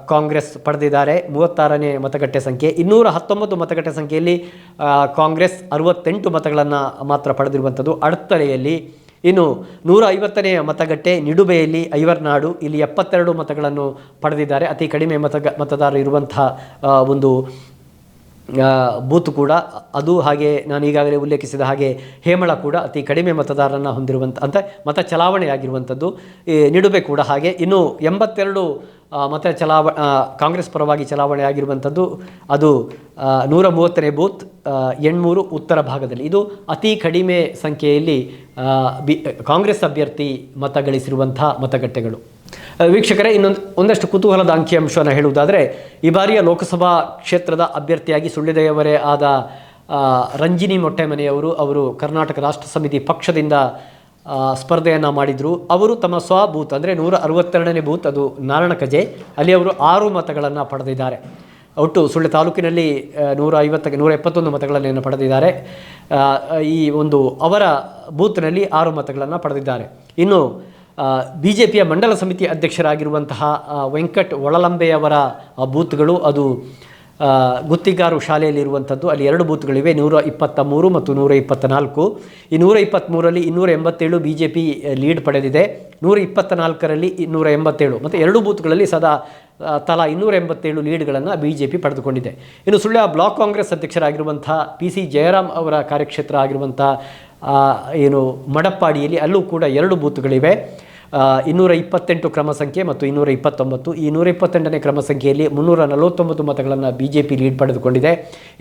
ಕಾಂಗ್ರೆಸ್ ಪಡೆದಿದ್ದಾರೆ. 36ನೇ ಮತಗಟ್ಟೆ ಸಂಖ್ಯೆ. 219 ಮತಗಟ್ಟೆ ಸಂಖ್ಯೆಯಲ್ಲಿ ಕಾಂಗ್ರೆಸ್ 68 ಮತಗಳನ್ನು ಮಾತ್ರ ಪಡೆದಿರುವಂಥದ್ದು ಅಡ್ತಲೆಯಲ್ಲಿ. ಇನ್ನು 150ನೇ ಮತಗಟ್ಟೆ ನಿಡುಬೆಯಲ್ಲಿ ಐವರ್ನಾಡು. ಇಲ್ಲಿ 72 ಮತಗಳನ್ನು ಪಡೆದಿದ್ದಾರೆ. ಅತಿ ಕಡಿಮೆ ಮತದಾರರು ಇರುವಂತಹ ಒಂದು ಬೂತ್ ಕೂಡ ಅದು, ಹಾಗೆ ನಾನು ಈಗಾಗಲೇ ಉಲ್ಲೇಖಿಸಿದ ಹಾಗೆ ಹೇಮಳ ಕೂಡ ಅತಿ ಕಡಿಮೆ ಮತದಾರರನ್ನು ಹೊಂದಿರುವಂಥ ಅಂತ ಮತ ಚಲಾವಣೆಯಾಗಿರುವಂಥದ್ದು. ನಿಡುಬೆ ಕೂಡ ಹಾಗೆ. ಇನ್ನು 82 ಮತ ಕಾಂಗ್ರೆಸ್ ಪರವಾಗಿ ಚಲಾವಣೆ ಆಗಿರುವಂಥದ್ದು. ಅದು 130ನೇ ಬೂತ್, 83 ಉತ್ತರ ಭಾಗದಲ್ಲಿ. ಇದು ಅತಿ ಕಡಿಮೆ ಸಂಖ್ಯೆಯಲ್ಲಿ ಕಾಂಗ್ರೆಸ್ ಅಭ್ಯರ್ಥಿ ಮತ ಗಳಿಸಿರುವಂಥ ಮತಗಟ್ಟೆಗಳು. ವೀಕ್ಷಕರೇ, ಒಂದಷ್ಟು ಕುತೂಹಲದ ಅಂಕಿಅಂಶವನ್ನು ಹೇಳುವುದಾದರೆ, ಈ ಬಾರಿಯ ಲೋಕಸಭಾ ಕ್ಷೇತ್ರದ ಅಭ್ಯರ್ಥಿಯಾಗಿ ಸುಳ್ಯದವರೇ ಆದ ರಂಜಿನಿ ಮೊಟ್ಟೆಮನೆಯವರು ಅವರು ಕರ್ನಾಟಕ ರಾಷ್ಟ್ರ ಸಮಿತಿ ಪಕ್ಷದಿಂದ ಸ್ಪರ್ಧೆಯನ್ನು ಮಾಡಿದರು. ಅವರು ತಮ್ಮ ಬೂತ್ ಅಂದರೆ 162ನೇ ಬೂತ್, ಅದು ನಾರಣಕಜೆ, ಅಲ್ಲಿ ಅವರು 6 ಮತಗಳನ್ನು ಪಡೆದಿದ್ದಾರೆ. ಒಟ್ಟು ಸುಳ್ಯ ತಾಲೂಕಿನಲ್ಲಿ 171 ಮತಗಳನ್ನು ಪಡೆದಿದ್ದಾರೆ. ಈ ಒಂದು ಅವರ ಬೂತ್ನಲ್ಲಿ 6 ಮತಗಳನ್ನು ಪಡೆದಿದ್ದಾರೆ. ಇನ್ನು BJPಯ ಮಂಡಲ ಸಮಿತಿ ಅಧ್ಯಕ್ಷರಾಗಿರುವಂತಹ ವೆಂಕಟ್ ಒಳಲಂಬೆಯವರ ಬೂತ್ಗಳು, ಅದು ಗುತ್ತಿಗಾರು ಶಾಲೆಯಲ್ಲಿರುವಂಥದ್ದು. ಅಲ್ಲಿ 2 ಬೂತ್ಗಳಿವೆ, 123 ಮತ್ತು 124. ಈ 123ರಲ್ಲಿ 287 BJP ಲೀಡ್ ಪಡೆದಿದೆ, 124ರಲ್ಲಿ 287 ಮತ್ತು 2 ಬೂತ್ಗಳಲ್ಲಿ ತಲಾ 287 ಲೀಡ್ಗಳನ್ನು BJP ಪಡೆದುಕೊಂಡಿದೆ. ಇನ್ನು ಸುಳ್ಯ ಬ್ಲಾಕ್ ಕಾಂಗ್ರೆಸ್ ಅಧ್ಯಕ್ಷರಾಗಿರುವಂಥ PC ಜಯರಾಮ್ ಅವರ ಕಾರ್ಯಕ್ಷೇತ್ರ ಆಗಿರುವಂಥ ಮಡಪ್ಪಾಡಿಯಲ್ಲಿ ಅಲ್ಲೂ ಕೂಡ 2 ಬೂತ್ಗಳಿವೆ, 228 ಕ್ರಮ ಸಂಖ್ಯೆ ಮತ್ತು 229. ಈ 128ನೇ ಕ್ರಮ ಸಂಖ್ಯೆಯಲ್ಲಿ 349 ಮತಗಳನ್ನು BJP ಲೀಡ್ ಪಡೆದುಕೊಂಡಿದೆ.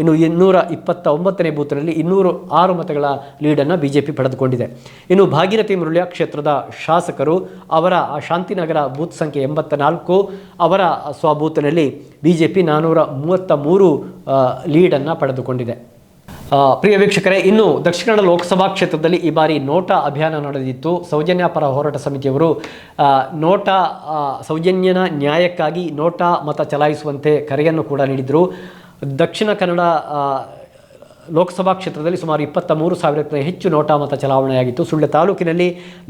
ಇನ್ನು 229ನೇ ಬೂತ್ನಲ್ಲಿ 206 ಮತಗಳ ಲೀಡನ್ನು BJP ಪಡೆದುಕೊಂಡಿದೆ. ಇನ್ನು ಭಾಗೀರಥಿ ಮುರಳ್ಯ ಕ್ಷೇತ್ರದ ಶಾಸಕರು, ಅವರ ಶಾಂತಿನಗರ ಬೂತ್ ಸಂಖ್ಯೆ 84, ಅವರ ಸ್ವಬೂತ್ನಲ್ಲಿ BJP 433 ಲೀಡನ್ನು ಪಡೆದುಕೊಂಡಿದೆ. ಪ್ರಿಯ ವೀಕ್ಷಕರೇ, ಇನ್ನು ದಕ್ಷಿಣ ಕನ್ನಡ ಲೋಕಸಭಾ ಕ್ಷೇತ್ರದಲ್ಲಿ ಈ ಬಾರಿ ನೋಟಾ ಅಭಿಯಾನ ನಡೆದಿತ್ತು. ಸೌಜನ್ಯ ಪರ ಹೋರಾಟ ಸಮಿತಿಯವರು ನೋಟಾ ಸೌಜನ್ಯನ ನ್ಯಾಯಕ್ಕಾಗಿ ನೋಟಾ ಮತ ಚಲಾಯಿಸುವಂತೆ ಕರೆಯನ್ನು ಕೂಡ ನೀಡಿದರು. ದಕ್ಷಿಣ ಕನ್ನಡ ಲೋಕಸಭಾ ಕ್ಷೇತ್ರದಲ್ಲಿ ಸುಮಾರು 23,000ಕ್ಕೂ ಹೆಚ್ಚು ನೋಟಾ ಮತ ಚಲಾವಣೆಯಾಗಿತ್ತು. ಸುಳ್ಯ ತಾಲೂಕಿನಲ್ಲಿ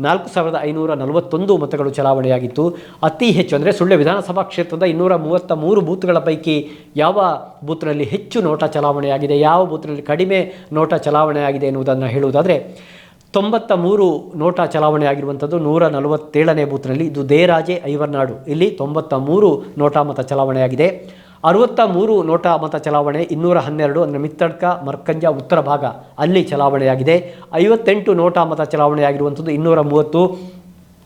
4,541 ಮತಗಳು ಚಲಾವಣೆಯಾಗಿತ್ತು. ಅತಿ ಹೆಚ್ಚು ಅಂದರೆ ಸುಳ್ಯ ವಿಧಾನಸಭಾ ಕ್ಷೇತ್ರದ 233 ಬೂತ್ಗಳ ಪೈಕಿ ಯಾವ ಬೂತ್ನಲ್ಲಿ ಹೆಚ್ಚು ನೋಟಾ ಚಲಾವಣೆಯಾಗಿದೆ, ಯಾವ ಬೂತ್ನಲ್ಲಿ ಕಡಿಮೆ ನೋಟಾ ಚಲಾವಣೆಯಾಗಿದೆ ಎನ್ನುವುದನ್ನು ಹೇಳುವುದಾದರೆ, 93 ನೋಟಾ ಚಲಾವಣೆ ಆಗಿರುವಂಥದ್ದು 147ನೇ ಬೂತ್ನಲ್ಲಿ. ಇದು ದೇರಾಜೆ ಐವರ್ನಾಡು, ಇಲ್ಲಿ 93 ನೋಟಾ ಮತ ಚಲಾವಣೆಯಾಗಿದೆ. 63 ನೋಟಾ ಮತ ಚಲಾವಣೆ 212 ಅಂದರೆ ಮಿತ್ತಡ್ಕ ಮರ್ಕಂಜ ಉತ್ತರ ಭಾಗ, ಅಲ್ಲಿ ಚಲಾವಣೆಯಾಗಿದೆ. 58 ನೋಟಾ ಮತ ಚಲಾವಣೆಯಾಗಿರುವಂಥದ್ದು 230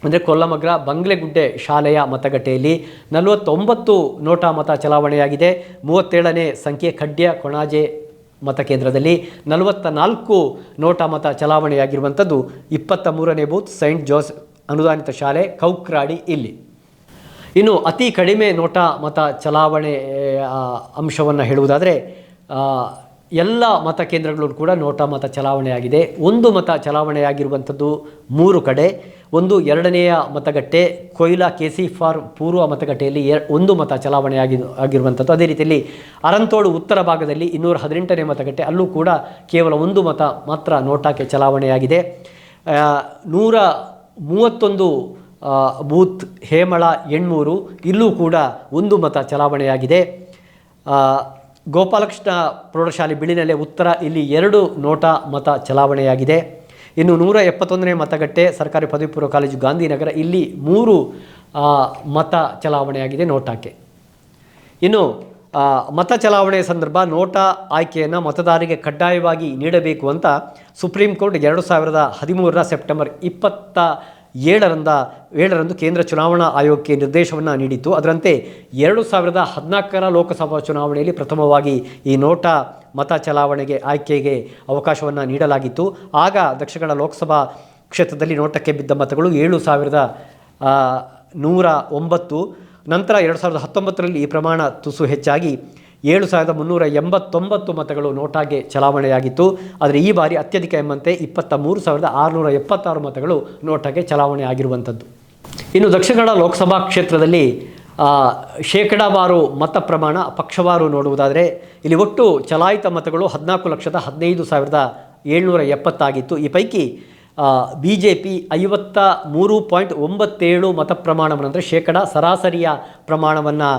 ಅಂದರೆ ಕೊಲ್ಲಮಗ್ರ ಬಂಗ್ಲೆಗುಡ್ಡೆ ಶಾಲೆಯ ಮತಗಟ್ಟೆಯಲ್ಲಿ. 49 ನೋಟಾ ಮತ ಚಲಾವಣೆಯಾಗಿದೆ. 37ನೇ ಸಂಖ್ಯೆ ಖಡ್ಯ ಕೊಣಾಜೆ ಮತಕೇಂದ್ರದಲ್ಲಿ. 44 ನೋಟಾ ಮತ ಚಲಾವಣೆಯಾಗಿರುವಂಥದ್ದು 23ನೇ ಬೂತ್ ಸೈಂಟ್ ಜೋಸೆಫ್ ಅನುದಾನಿತ ಶಾಲೆ ಕೌಕ್ರಾಡಿ, ಇಲ್ಲಿ. ಇನ್ನು ಅತಿ ಕಡಿಮೆ ನೋಟಾ ಮತ ಚಲಾವಣೆ ಅಂಶವನ್ನು ಹೇಳುವುದಾದರೆ, ಎಲ್ಲ ಮತಕೇಂದ್ರಗಳು ಕೂಡ ನೋಟಾ ಮತ ಚಲಾವಣೆಯಾಗಿದೆ. 1 ಮತ ಚಲಾವಣೆಯಾಗಿರುವಂಥದ್ದು 3 ಕಡೆ. 2ನೇಯ ಮತಗಟ್ಟೆ ಕೊಯ್ಲಾ KC ಫಾರ್ಮ್ ಪೂರ್ವ ಮತಗಟ್ಟೆಯಲ್ಲಿ 1 ಮತ ಚಲಾವಣೆಯಾಗಿರುವಂಥದ್ದು. ಅದೇ ರೀತಿಯಲ್ಲಿ ಅರಂತೋಡು ಉತ್ತರ ಭಾಗದಲ್ಲಿ 218ನೇ ಮತಗಟ್ಟೆ, ಅಲ್ಲೂ ಕೂಡ ಕೇವಲ 1 ಮತ ಮಾತ್ರ ನೋಟಾಕ್ಕೆ ಚಲಾವಣೆಯಾಗಿದೆ. 131 ಬೂತ್ ಹೇಮಳ 800, ಇಲ್ಲೂ ಕೂಡ 1 ಮತ ಚಲಾವಣೆಯಾಗಿದೆ. ಗೋಪಾಲಕೃಷ್ಣ ಪ್ರೌಢಶಾಲೆ ಬಿಳಿನೆಲೆ ಉತ್ತರ, ಇಲ್ಲಿ 2 ನೋಟಾ ಮತ ಚಲಾವಣೆಯಾಗಿದೆ. ಇನ್ನು 171ನೇ ಮತಗಟ್ಟೆ ಸರ್ಕಾರಿ ಪದವಿ ಪೂರ್ವ ಕಾಲೇಜು ಗಾಂಧಿನಗರ, ಇಲ್ಲಿ 3 ಮತ ಚಲಾವಣೆಯಾಗಿದೆ ನೋಟಾಕ್ಕೆ. ಇನ್ನು ಮತ ಚಲಾವಣೆಯ ಸಂದರ್ಭ ನೋಟಾ ಆಯ್ಕೆಯನ್ನು ಮತದಾರರಿಗೆ ಕಡ್ಡಾಯವಾಗಿ ನೀಡಬೇಕು ಅಂತ ಸುಪ್ರೀಂ ಕೋರ್ಟ್ 2013 ಸೆಪ್ಟೆಂಬರ್ 27ರಂದು ಕೇಂದ್ರ ಚುನಾವಣಾ ಆಯೋಗಕ್ಕೆ ನಿರ್ದೇಶವನ್ನು ನೀಡಿತ್ತು. ಅದರಂತೆ 2014 ಲೋಕಸಭಾ ಚುನಾವಣೆಯಲ್ಲಿ ಪ್ರಥಮವಾಗಿ ಈ ನೋಟಾ ಮತ ಚಲಾವಣೆಗೆ ಆಯ್ಕೆಗೆ ಅವಕಾಶವನ್ನು ನೀಡಲಾಗಿತ್ತು. ಆಗ ದಕ್ಷಿಣ ಕನ್ನಡ ಲೋಕಸಭಾ ಕ್ಷೇತ್ರದಲ್ಲಿ ನೋಟಕ್ಕೆ ಬಿದ್ದ ಮತಗಳು 7,109. ನಂತರ 2019ರಲ್ಲಿ ಈ ಪ್ರಮಾಣ ತುಸು ಹೆಚ್ಚಾಗಿ 7,389 ಮತಗಳು ನೋಟಾಗೆ ಚಲಾವಣೆಯಾಗಿತ್ತು. ಆದರೆ ಈ ಬಾರಿ ಅತ್ಯಧಿಕ ಎಂಬಂತೆ 23,676 ಮತಗಳು ನೋಟಾಗೆ ಚಲಾವಣೆ ಆಗಿರುವಂಥದ್ದು. ಇನ್ನು ದಕ್ಷಿಣ ಕನ್ನಡ ಲೋಕಸಭಾ ಕ್ಷೇತ್ರದಲ್ಲಿ ಶೇಕಡಾವಾರು ಮತ ಪ್ರಮಾಣ ಪಕ್ಷವಾರು ನೋಡುವುದಾದರೆ, ಇಲ್ಲಿ ಒಟ್ಟು ಚಲಾಯಿತ ಮತಗಳು 14,15,770 ಆಗಿತ್ತು. ಈ ಪೈಕಿ BJP 53.97 ಮತ ಪ್ರಮಾಣವನ್ನು, ಅಂದರೆ ಸರಾಸರಿಯ ಪ್ರಮಾಣವನ್ನು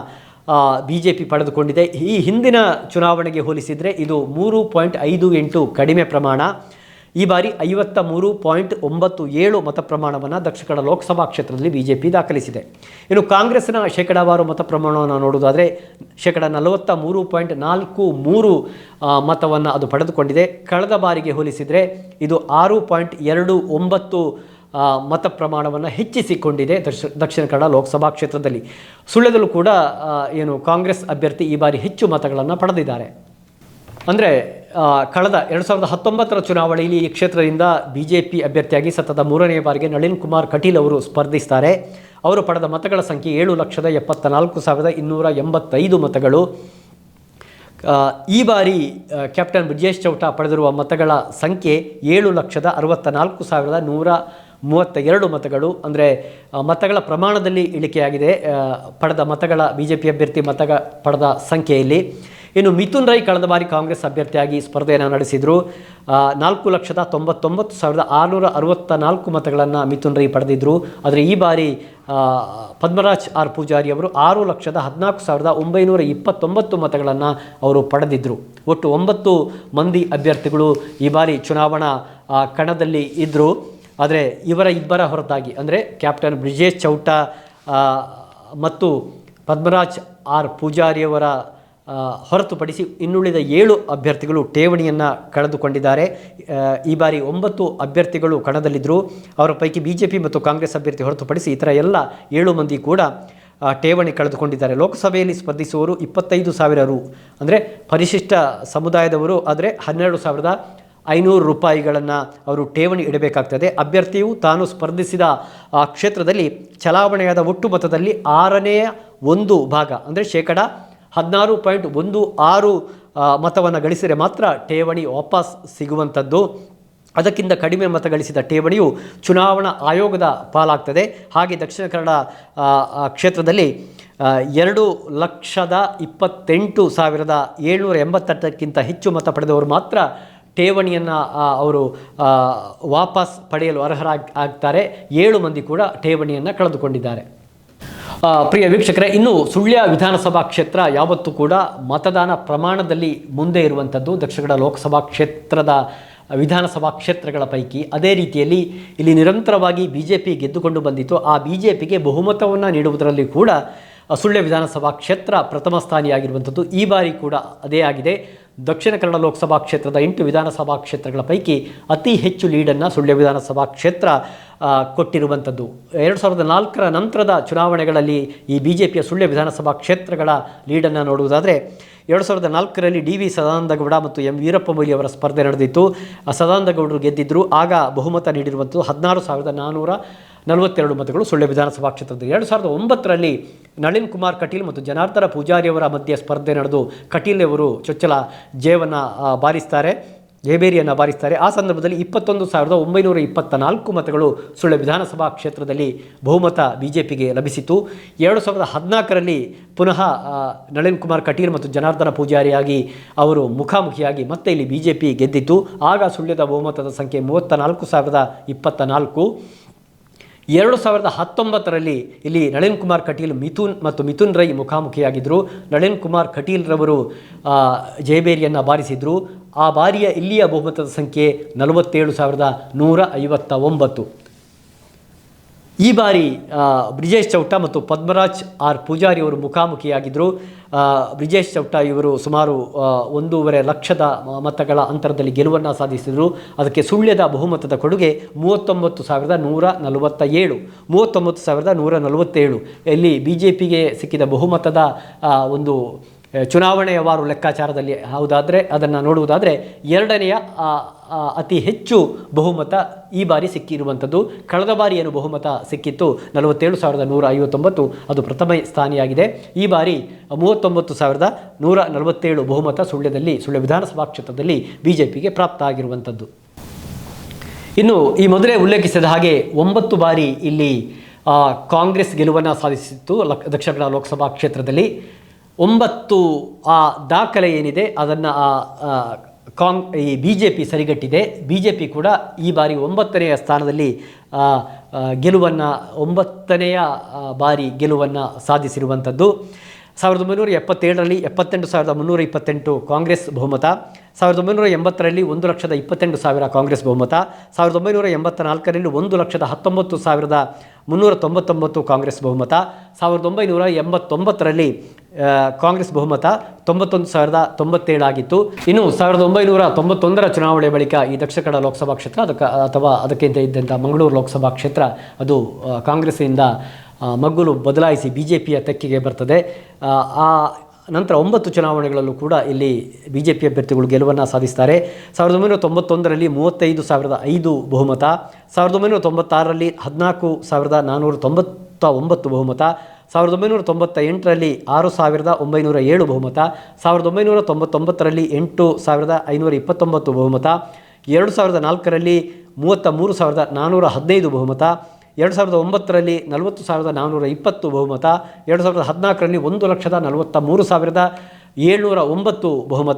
BJP ಪಡೆದುಕೊಂಡಿದೆ. ಈ ಹಿಂದಿನ ಚುನಾವಣೆಗೆ ಹೋಲಿಸಿದರೆ ಇದು 3.58 ಕಡಿಮೆ ಪ್ರಮಾಣ. ಈ ಬಾರಿ 53.97 ಮತ ಪ್ರಮಾಣವನ್ನು ದಕ್ಷಿಣ ಕನ್ನಡ ಲೋಕಸಭಾ ಕ್ಷೇತ್ರದಲ್ಲಿ ಬಿಜೆಪಿ ದಾಖಲಿಸಿದೆ. ಇನ್ನು ಕಾಂಗ್ರೆಸ್ನ ಶೇಕಡಾವಾರು ಮತ ಪ್ರಮಾಣವನ್ನು ನೋಡುವುದಾದರೆ 43.43 ಮತವನ್ನು ಅದು ಪಡೆದುಕೊಂಡಿದೆ. ಕಳೆದ ಬಾರಿಗೆ ಹೋಲಿಸಿದರೆ ಇದು 6.29 ಮತ ಪ್ರಮಾಣವನ್ನು ಹೆಚ್ಚಿಸಿಕೊಂಡಿದೆ ದಕ್ಷಿಣ ಕನ್ನಡ ಲೋಕಸಭಾ ಕ್ಷೇತ್ರದಲ್ಲಿ. ಸುಳ್ಯದಲ್ಲೂ ಕೂಡ ಕಾಂಗ್ರೆಸ್ ಅಭ್ಯರ್ಥಿ ಈ ಬಾರಿ ಹೆಚ್ಚು ಮತಗಳನ್ನು ಪಡೆದಿದ್ದಾರೆ. ಅಂದರೆ ಕಳೆದ 2019 ಚುನಾವಣೆಯಲ್ಲಿ ಈ ಕ್ಷೇತ್ರದಿಂದ ಬಿಜೆಪಿ ಅಭ್ಯರ್ಥಿಯಾಗಿ ಸತತ 3ನೇ ಬಾರಿಗೆ ನಳಿನ್ ಕುಮಾರ್ ಕಟೀಲ್ ಅವರು ಸ್ಪರ್ಧಿಸ್ತಾರೆ. ಅವರು ಪಡೆದ ಮತಗಳ ಸಂಖ್ಯೆ 7,74,285 ಮತಗಳು. ಈ ಬಾರಿ ಕ್ಯಾಪ್ಟನ್ ಬ್ರಿಜೇಶ್ ಚೌಟ ಪಡೆದಿರುವ ಮತಗಳ ಸಂಖ್ಯೆ 7,64,132 ಮತಗಳು. ಅಂದರೆ ಮತಗಳ ಪ್ರಮಾಣದಲ್ಲಿ ಇಳಿಕೆಯಾಗಿದೆ ಪಡೆದ ಮತಗಳ ಬಿಜೆಪಿ ಅಭ್ಯರ್ಥಿ ಪಡೆದ ಸಂಖ್ಯೆಯಲ್ಲಿ. ಇನ್ನು ಮಿಥುನ್ ರೈ ಕಳೆದ ಬಾರಿ ಕಾಂಗ್ರೆಸ್ ಅಭ್ಯರ್ಥಿಯಾಗಿ ಸ್ಪರ್ಧೆಯನ್ನು ನಡೆಸಿದರು. 4,99,664 ಮತಗಳನ್ನು ಮಿಥುನ್ ರೈ ಪಡೆದಿದ್ದರು. ಆದರೆ ಈ ಬಾರಿ ಪದ್ಮರಾಜ್ ಆರ್ ಪೂಜಾರಿ ಅವರು 6,14,929 ಮತಗಳನ್ನು ಅವರು ಪಡೆದಿದ್ದರು. ಒಟ್ಟು 9 ಮಂದಿ ಅಭ್ಯರ್ಥಿಗಳು ಈ ಬಾರಿ ಚುನಾವಣಾ ಕಣದಲ್ಲಿ ಇದ್ದರು. ಆದರೆ ಇಬ್ಬರ ಹೊರತಾಗಿ ಅಂದರೆ ಕ್ಯಾಪ್ಟನ್ ಬ್ರಿಜೇಶ್ ಚೌಟ ಮತ್ತು ಪದ್ಮರಾಜ್ ಆರ್ ಪೂಜಾರಿಯವರ ಹೊರತುಪಡಿಸಿ ಇನ್ನುಳಿದ 7 ಅಭ್ಯರ್ಥಿಗಳು ಠೇವಣಿಯನ್ನು ಕಳೆದುಕೊಂಡಿದ್ದಾರೆ. ಈ ಬಾರಿ 9 ಅಭ್ಯರ್ಥಿಗಳು ಕಣದಲ್ಲಿದ್ದರು. ಅವರ ಪೈಕಿ ಬಿಜೆಪಿ ಮತ್ತು ಕಾಂಗ್ರೆಸ್ ಅಭ್ಯರ್ಥಿ ಹೊರತುಪಡಿಸಿ ಇತರ ಎಲ್ಲ 7 ಮಂದಿ ಕೂಡ ಠೇವಣಿ ಕಳೆದುಕೊಂಡಿದ್ದಾರೆ. ಲೋಕಸಭೆಯಲ್ಲಿ ಸ್ಪರ್ಧಿಸುವವರು 25,000 ರು ಅಂದರೆ ಪರಿಶಿಷ್ಟ ಸಮುದಾಯದವರು ಆದರೆ 12,500 ರೂಪಾಯಿಗಳನ್ನು ಅವರು ಠೇವಣಿ ಇಡಬೇಕಾಗ್ತದೆ. ಅಭ್ಯರ್ಥಿಯು ತಾನು ಸ್ಪರ್ಧಿಸಿದ ಕ್ಷೇತ್ರದಲ್ಲಿ ಚಲಾವಣೆಯಾದ ಒಟ್ಟು ಮತದಲ್ಲಿ 1/6 ಭಾಗ ಅಂದರೆ 16.16 ಮತವನ್ನು ಗಳಿಸಿದರೆ ಮಾತ್ರ ಠೇವಣಿ ವಾಪಸ್ ಸಿಗುವಂಥದ್ದು. ಅದಕ್ಕಿಂತ ಕಡಿಮೆ ಮತ ಗಳಿಸಿದ ಠೇವಣಿಯು ಚುನಾವಣಾ ಆಯೋಗದ ಪಾಲಾಗ್ತದೆ. ಹಾಗೆ ದಕ್ಷಿಣ ಕನ್ನಡ ಕ್ಷೇತ್ರದಲ್ಲಿ 2,28,788ಕ್ಕಿಂತ ಹೆಚ್ಚು ಮತ ಪಡೆದವರು ಮಾತ್ರ ಠೇವಣಿಯನ್ನು ಅವರು ವಾಪಸ್ ಪಡೆಯಲು ಅರ್ಹರಾಗ್ತಾರೆ. 7 ಮಂದಿ ಕೂಡ ಠೇವಣಿಯನ್ನು ಕಳೆದುಕೊಂಡಿದ್ದಾರೆ. ಪ್ರಿಯ ವೀಕ್ಷಕರೇ, ಇನ್ನು ಸುಳ್ಯ ವಿಧಾನಸಭಾ ಕ್ಷೇತ್ರ ಯಾವತ್ತೂ ಕೂಡ ಮತದಾನ ಪ್ರಮಾಣದಲ್ಲಿ ಮುಂದೆ ಇರುವಂಥದ್ದು ದಕ್ಷಿಣ ಕನ್ನಡ ಲೋಕಸಭಾ ಕ್ಷೇತ್ರದ ವಿಧಾನಸಭಾ ಕ್ಷೇತ್ರಗಳ ಪೈಕಿ. ಅದೇ ರೀತಿಯಲ್ಲಿ ಇಲ್ಲಿ ನಿರಂತರವಾಗಿ ಬಿಜೆಪಿ ಗೆದ್ದುಕೊಂಡು ಬಂದಿತ್ತು. ಆ ಬಿಜೆಪಿಗೆ ಬಹುಮತವನ್ನು ನೀಡುವುದರಲ್ಲಿ ಕೂಡ ಸುಳ್ಯ ವಿಧಾನಸಭಾ ಕ್ಷೇತ್ರ ಪ್ರಥಮ ಸ್ಥಾನಿಯಾಗಿರುವಂಥದ್ದು. ಈ ಬಾರಿ ಕೂಡ ಅದೇ ಆಗಿದೆ. ದಕ್ಷಿಣ ಕನ್ನಡ ಲೋಕಸಭಾ ಕ್ಷೇತ್ರದ 8 ವಿಧಾನಸಭಾ ಕ್ಷೇತ್ರಗಳ ಪೈಕಿ ಅತಿ ಹೆಚ್ಚು ಲೀಡನ್ನು ಸುಳ್ಯ ವಿಧಾನಸಭಾ ಕ್ಷೇತ್ರ ಕೊಟ್ಟಿರುವಂಥದ್ದು. 2004 ನಂತರದ ಚುನಾವಣೆಗಳಲ್ಲಿ ಈ ಬಿಜೆಪಿಯ ಸುಳ್ಯ ವಿಧಾನಸಭಾ ಕ್ಷೇತ್ರಗಳ ಲೀಡನ್ನು ನೋಡುವುದಾದರೆ 2004ರಲ್ಲಿ ಡಿ ವಿ ಸದಾನಂದಗೌಡ ಮತ್ತು ಎಂ ವೀರಪ್ಪ ಮೊಯ್ಲಿ ಅವರ ಸ್ಪರ್ಧೆ ನಡೆದಿತ್ತು. ಸದಾನಂದಗೌಡರು ಗೆದ್ದಿದ್ದರು. ಆಗ ಬಹುಮತ ನೀಡಿರುವಂಥದ್ದು 16,442 ಮತಗಳು ಸುಳ್ಯ ವಿಧಾನಸಭಾ ಕ್ಷೇತ್ರದ. 2009ರಲ್ಲಿ ನಳಿನ್ ಕುಮಾರ್ ಕಟೀಲ್ ಮತ್ತು ಜನಾರ್ದನ ಪೂಜಾರಿಯವರ ಮಧ್ಯೆ ಸ್ಪರ್ಧೆ ನಡೆದು ಕಟೀಲ್ ಅವರು ಚೊಚ್ಚಲ ಜಯಬೇರಿಯನ್ನು ಬಾರಿಸ್ತಾರೆ. ಆ ಸಂದರ್ಭದಲ್ಲಿ 21,924 ಮತಗಳು ಸುಳ್ಯ ವಿಧಾನಸಭಾ ಕ್ಷೇತ್ರದಲ್ಲಿ ಬಹುಮತ ಬಿಜೆಪಿಗೆ ಲಭಿಸಿತು. 2014ರಲ್ಲಿ ಪುನಃ ನಳಿನ್ ಕುಮಾರ್ ಕಟೀಲ್ ಮತ್ತು ಜನಾರ್ದನ ಪೂಜಾರಿಯಾಗಿ ಅವರು ಮುಖಾಮುಖಿಯಾಗಿ ಮತ್ತೆ ಇಲ್ಲಿ ಬಿಜೆಪಿ ಗೆದ್ದಿತ್ತು. ಆಗ ಸುಳ್ಯದ ಬಹುಮತದ ಸಂಖ್ಯೆ 34,024. 2019ರಲ್ಲಿ ಇಲ್ಲಿ ನಳಿನ್ ಕುಮಾರ್ ಕಟೀಲ್ ಮಿಥುನ್ ರೈ ಮುಖಾಮುಖಿಯಾಗಿದ್ದರು. ನಳಿನ್ ಕುಮಾರ್ ಕಟೀಲ್ ರವರು ಜಯಬೇರಿಯನ್ನು ಬಾರಿಸಿದರು. ಆ ಬಾರಿಯ ಇಲ್ಲಿಯ ಬಹುಮತದ ಸಂಖ್ಯೆ 47,159. ಈ ಬಾರಿ ಬ್ರಿಜೇಶ್ ಚೌಟ ಮತ್ತು ಪದ್ಮರಾಜ್ ಆರ್ ಪೂಜಾರಿ ಅವರು ಮುಖಾಮುಖಿಯಾಗಿದ್ದರು. ಬ್ರಿಜೇಶ್ ಚೌಟ ಇವರು ಸುಮಾರು 1.5 ಲಕ್ಷದ ಮತಗಳ ಅಂತರದಲ್ಲಿ ಗೆಲುವನ್ನು ಸಾಧಿಸಿದರು. ಅದಕ್ಕೆ ಸುಳ್ಯದ ಬಹುಮತದ ಕೊಡುಗೆ 39,147 ಇಲ್ಲಿ ಬಿ ಜೆ ಪಿಗೆ ಸಿಕ್ಕಿದ ಬಹುಮತದ ಒಂದು ಚುನಾವಣೆಯವಾರು ಲೆಕ್ಕಾಚಾರದಲ್ಲಿ ಹೌದಾದರೆ ಅದನ್ನು ನೋಡುವುದಾದರೆ ಎರಡನೆಯ ಅತಿ ಹೆಚ್ಚು ಬಹುಮತ ಈ ಬಾರಿ ಸಿಕ್ಕಿರುವಂಥದ್ದು. ಕಳೆದ ಬಾರಿ ಏನು ಬಹುಮತ ಸಿಕ್ಕಿತ್ತು 47,159, ಅದು ಪ್ರಥಮ ಸ್ಥಾನಿಯಾಗಿದೆ. ಈ ಬಾರಿ 39,147 ಬಹುಮತ ಸುಳ್ಯ ವಿಧಾನಸಭಾ ಕ್ಷೇತ್ರದಲ್ಲಿ ಬಿಜೆಪಿಗೆ ಪ್ರಾಪ್ತ ಆಗಿರುವಂಥದ್ದು. ಇನ್ನು ಈ ಮೊದಲೇ ಉಲ್ಲೇಖಿಸಿದ ಹಾಗೆ 9 ಬಾರಿ ಇಲ್ಲಿ ಕಾಂಗ್ರೆಸ್ ಗೆಲುವನ್ನು ಸಾಧಿಸಿತ್ತು ದಕ್ಷಿಣ ಕನ್ನಡ ಲೋಕಸಭಾ ಕ್ಷೇತ್ರದಲ್ಲಿ. 9 ಆ ದಾಖಲೆ ಏನಿದೆ ಅದನ್ನು ಈ ಬಿ ಜೆ ಪಿ ಸರಿಗಟ್ಟಿದೆ. ಬಿ ಜೆ ಪಿ ಕೂಡ ಈ ಬಾರಿ 9ನೇ ಸ್ಥಾನದಲ್ಲಿ ಗೆಲುವನ್ನು 9ನೇ ಬಾರಿ ಗೆಲುವನ್ನು ಸಾಧಿಸಿರುವಂಥದ್ದು. 1977ರಲ್ಲಿ 78,328 ಕಾಂಗ್ರೆಸ್ ಬಹುಮತ, 1980ರಲ್ಲಿ 1,22,000 ಕಾಂಗ್ರೆಸ್ ಬಹುಮತ, 1984ರಲ್ಲಿ 1,19,399 ಕಾಂಗ್ರೆಸ್ ಬಹುಮತ, 1989ರಲ್ಲಿ ಕಾಂಗ್ರೆಸ್ ಬಹುಮತ 91,097 ಆಗಿತ್ತು. ಇನ್ನು 1991ರ ಚುನಾವಣೆ ಬಳಿಕ ಈ ದಕ್ಷಿಣ ಕನ್ನಡ ಲೋಕಸಭಾ ಕ್ಷೇತ್ರ ಅಥವಾ ಅದಕ್ಕಿಂತ ಇದ್ದಂಥ ಮಂಗಳೂರು ಲೋಕಸಭಾ ಕ್ಷೇತ್ರ ಅದು ಕಾಂಗ್ರೆಸ್ಸಿನಿಂದ ಮಗ್ಗುಲು ಬದಲಾಯಿಸಿ BJPಯ ತೆಕ್ಕೆಗೆ ಬರ್ತದೆ. ಆ ನಂತರ 9 ಚುನಾವಣೆಗಳಲ್ಲೂ ಕೂಡ ಇಲ್ಲಿ BJP ಅಭ್ಯರ್ಥಿಗಳು ಗೆಲುವನ್ನು ಸಾಧಿಸ್ತಾರೆ. 1991ರಲ್ಲಿ 35,005 ಬಹುಮತ, 1996ರಲ್ಲಿ 14,499 ಬಹುಮತ, 1998ರಲ್ಲಿ 6,907 ಬಹುಮತ, 1999ರಲ್ಲಿ 8,529 ಬಹುಮತ, 2004ರಲ್ಲಿ 33,415 ಬಹುಮತ, 2009ರಲ್ಲಿ 40,420 ಬಹುಮತ, 2014ರಲ್ಲಿ 1,43,709 ಬಹುಮತ,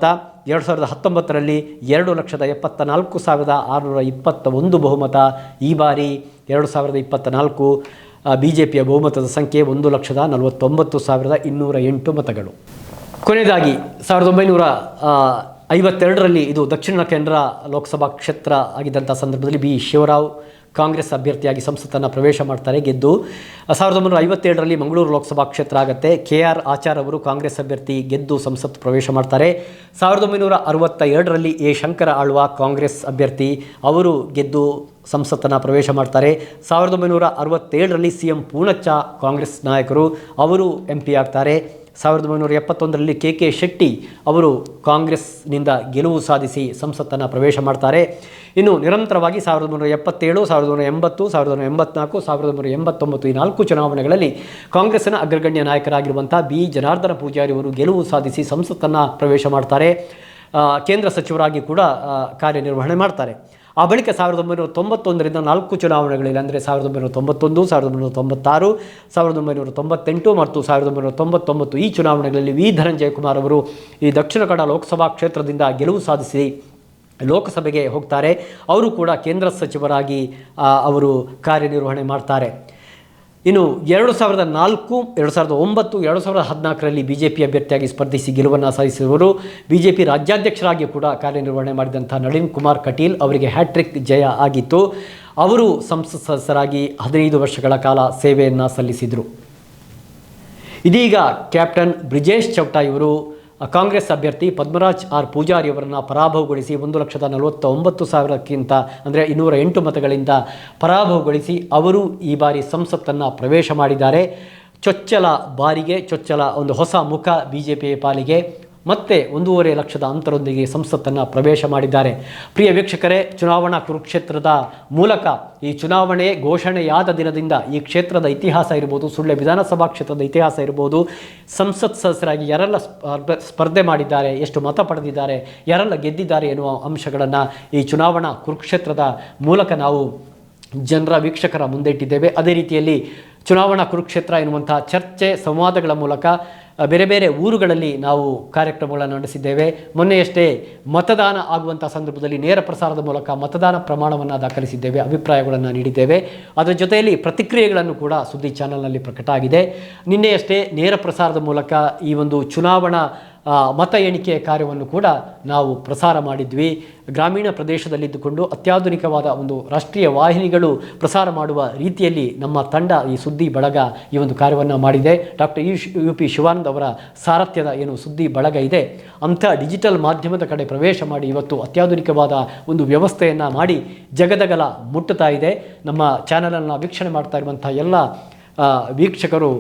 2019ರಲ್ಲಿ 2,74,621 ಬಹುಮತ. ಈ ಬಾರಿ 2024 BJPಯ ಬಹುಮತದ ಸಂಖ್ಯೆ 1,49,208 ಮತಗಳು. ಕೊನೆಯದಾಗಿ 1952ರಲ್ಲಿ ಇದು ದಕ್ಷಿಣ ಕನ್ನಡ ಲೋಕಸಭಾ ಕ್ಷೇತ್ರ ಆಗಿದ್ದಂಥ ಸಂದರ್ಭದಲ್ಲಿ B. ಶಿವರಾವ್ ಕಾಂಗ್ರೆಸ್ ಅಭ್ಯರ್ಥಿಯಾಗಿ ಸಂಸತ್ತನ್ನು ಪ್ರವೇಶ ಮಾಡ್ತಾರೆ, ಗೆದ್ದು. 1957ರಲ್ಲಿ ಮಂಗಳೂರು ಲೋಕಸಭಾ ಕ್ಷೇತ್ರ ಆಗುತ್ತೆ. KR ಆಚಾರ್ ಅವರು ಕಾಂಗ್ರೆಸ್ ಅಭ್ಯರ್ಥಿ ಗೆದ್ದು ಸಂಸತ್ತು ಪ್ರವೇಶ ಮಾಡ್ತಾರೆ. 1962ರಲ್ಲಿ A. ಶಂಕರ ಆಳ್ವ ಕಾಂಗ್ರೆಸ್ ಅಭ್ಯರ್ಥಿ, ಅವರು ಗೆದ್ದು ಸಂಸತ್ತನ್ನು ಪ್ರವೇಶ ಮಾಡ್ತಾರೆ. 1967ರಲ್ಲಿ CM ಪೂಣಚ್ಚ ಕಾಂಗ್ರೆಸ್ ನಾಯಕರು, ಅವರು MP ಆಗ್ತಾರೆ. 1971ರಲ್ಲಿ KK ಶೆಟ್ಟಿ ಅವರು ಕಾಂಗ್ರೆಸ್ನಿಂದ ಗೆಲುವು ಸಾಧಿಸಿ ಸಂಸತ್ತನ್ನು ಪ್ರವೇಶ ಮಾಡ್ತಾರೆ. ಇನ್ನು ನಿರಂತರವಾಗಿ 1977, 1980, 1984, 1989 ಈ 4 ಚುನಾವಣೆಗಳಲ್ಲಿ ಕಾಂಗ್ರೆಸ್ನ ಅಗ್ರಗಣ್ಯ ನಾಯಕರಾಗಿರುವಂಥ B. ಜನಾರ್ದನ ಪೂಜಾರಿ ಅವರು ಗೆಲುವು ಸಾಧಿಸಿ ಸಂಸತ್ತನ್ನು ಪ್ರವೇಶ ಮಾಡ್ತಾರೆ. ಕೇಂದ್ರ ಸಚಿವರಾಗಿ ಕೂಡ ಕಾರ್ಯನಿರ್ವಹಣೆ ಮಾಡ್ತಾರೆ. ಆ ಬಳಿಕ 1991ರಿಂದ 4 ಚುನಾವಣೆಗಳಲ್ಲಿ ಅಂದರೆ 1991, 1996, 1998 ಮತ್ತು 1999 ಈ ಚುನಾವಣೆಗಳಲ್ಲಿ V. ಧನಂಜಯ ಕುಮಾರ್ ಅವರು ಈ ದಕ್ಷಿಣ ಕನ್ನಡ ಲೋಕಸಭಾ ಕ್ಷೇತ್ರದಿಂದ ಗೆಲುವು ಸಾಧಿಸಿ ಲೋಕಸಭೆಗೆ ಹೋಗ್ತಾರೆ. ಅವರು ಕೂಡ ಕೇಂದ್ರ ಸಚಿವರಾಗಿ ಅವರು ಕಾರ್ಯನಿರ್ವಹಣೆ ಮಾಡ್ತಾರೆ. ಇನ್ನು 2004, 2009, 2014ರಲ್ಲಿ BJP ಅಭ್ಯರ್ಥಿಯಾಗಿ ಸ್ಪರ್ಧಿಸಿ ಗೆಲುವನ್ನು ಸಾಧಿಸಿದವರು BJP ರಾಜ್ಯಾಧ್ಯಕ್ಷರಾಗಿ ಕೂಡ ಕಾರ್ಯನಿರ್ವಹಣೆ ಮಾಡಿದಂಥ ನಳಿನ್ ಕುಮಾರ್ ಕಟೀಲ್ ಅವರಿಗೆ ಹ್ಯಾಟ್ರಿಕ್ ಜಯ ಆಗಿತ್ತು. ಅವರು ಸಂಸತ್ ಸದಸ್ಯರಾಗಿ 15 ವರ್ಷಗಳ ಕಾಲ ಸೇವೆಯನ್ನು ಸಲ್ಲಿಸಿದರು. ಇದೀಗ ಕ್ಯಾಪ್ಟನ್ ಬ್ರಿಜೇಶ್ ಚೌಟ ಇವರು ಕಾಂಗ್ರೆಸ್ ಅಭ್ಯರ್ಥಿ ಪದ್ಮರಾಜ್ R. ಪೂಜಾರಿ ಅವರನ್ನು ಪರಾಭವಗೊಳಿಸಿ 1,49,000ಕ್ಕಿಂತ ಅಂದರೆ 208 ಮತಗಳಿಂದ ಪರಾಭವಗೊಳಿಸಿ ಅವರು ಈ ಬಾರಿ ಸಂಸತ್ತನ್ನು ಪ್ರವೇಶ ಮಾಡಿದ್ದಾರೆ. ಚೊಚ್ಚಲ ಒಂದು ಹೊಸ ಮುಖ BJP ಪಾಲಿಗೆ ಮತ್ತೆ 1.5 ಲಕ್ಷದ ಅಂತರದೊಂದಿಗೆ ಸಂಸತ್ತನ್ನು ಪ್ರವೇಶ ಮಾಡಿದ್ದಾರೆ. ಪ್ರಿಯ ವೀಕ್ಷಕರೇ, ಚುನಾವಣಾ ಕುರುಕ್ಷೇತ್ರದ ಮೂಲಕ ಈ ಚುನಾವಣೆ ಘೋಷಣೆಯಾದ ದಿನದಿಂದ ಈ ಕ್ಷೇತ್ರದ ಇತಿಹಾಸ ಇರ್ಬೋದು, ಸುಳ್ಯ ವಿಧಾನಸಭಾ ಕ್ಷೇತ್ರದ ಇತಿಹಾಸ ಇರ್ಬೋದು, ಸಂಸತ್ ಸದಸ್ಯರಾಗಿ ಯಾರೆಲ್ಲ ಸ್ಪರ್ಧೆ ಮಾಡಿದ್ದಾರೆ, ಎಷ್ಟು ಮತ ಪಡೆದಿದ್ದಾರೆ, ಯಾರೆಲ್ಲ ಗೆದ್ದಿದ್ದಾರೆ ಎನ್ನುವ ಅಂಶಗಳನ್ನು ಈ ಚುನಾವಣಾ ಕುರುಕ್ಷೇತ್ರದ ಮೂಲಕ ನಾವು ಜನರ ವೀಕ್ಷಕರ ಮುಂದೆ ಇಟ್ಟಿದ್ದೇವೆ. ಅದೇ ರೀತಿಯಲ್ಲಿ ಚುನಾವಣಾ ಕುರುಕ್ಷೇತ್ರ ಎನ್ನುವಂಥ ಚರ್ಚೆ ಸಂವಾದಗಳ ಮೂಲಕ ಬೇರೆ ಬೇರೆ ಊರುಗಳಲ್ಲಿ ನಾವು ಕಾರ್ಯಕ್ರಮಗಳನ್ನು ನಡೆಸಿದ್ದೇವೆ. ಮೊನ್ನೆಯಷ್ಟೇ ಮತದಾನ ಆಗುವಂಥ ಸಂದರ್ಭದಲ್ಲಿ ನೇರ ಪ್ರಸಾರದ ಮೂಲಕ ಮತದಾನ ಪ್ರಮಾಣವನ್ನು ದಾಖಲಿಸಿದ್ದೇವೆ, ಅಭಿಪ್ರಾಯಗಳನ್ನು ನೀಡಿದ್ದೇವೆ. ಅದರ ಜೊತೆಯಲ್ಲಿ ಪ್ರತಿಕ್ರಿಯೆಗಳನ್ನು ಕೂಡ ಸುದ್ದಿ ಚಾನಲ್ನಲ್ಲಿ ಪ್ರಕಟ ಆಗಿದೆ. ನಿನ್ನೆಯಷ್ಟೇ ನೇರ ಪ್ರಸಾರದ ಮೂಲಕ ಈ ಒಂದು ಚುನಾವಣಾ ಮತ ಎಣಿಕೆಯ ಕಾರ್ಯವನ್ನು ಕೂಡ ನಾವು ಪ್ರಸಾರ ಮಾಡಿದ್ವಿ. ಗ್ರಾಮೀಣ ಪ್ರದೇಶದಲ್ಲಿದ್ದುಕೊಂಡು ಅತ್ಯಾಧುನಿಕವಾದ ಒಂದು ರಾಷ್ಟ್ರೀಯ ವಾಹಿನಿಗಳು ಪ್ರಸಾರ ಮಾಡುವ ರೀತಿಯಲ್ಲಿ ನಮ್ಮ ತಂಡ ಈ ಸುದ್ದಿ ಬಳಗ ಈ ಒಂದು ಕಾರ್ಯವನ್ನು ಮಾಡಿದೆ. ಡಾಕ್ಟರ್ UP ಶಿವಾನಂದ್ ಅವರ ಸಾರಥ್ಯದ ಏನು ಸುದ್ದಿ ಬಳಗ ಇದೆ, ಅಂಥ ಡಿಜಿಟಲ್ ಮಾಧ್ಯಮದ ಕಡೆ ಪ್ರವೇಶ ಮಾಡಿ ಇವತ್ತು ಅತ್ಯಾಧುನಿಕವಾದ ಒಂದು ವ್ಯವಸ್ಥೆಯನ್ನು ಮಾಡಿ ಜಗದಗಲ ಮುಟ್ಟುತ್ತಾ ಇದೆ. ನಮ್ಮ ಚಾನಲನ್ನು ವೀಕ್ಷಣೆ ಮಾಡ್ತಾ ಇರುವಂಥ ಎಲ್ಲ ವೀಕ್ಷಕರು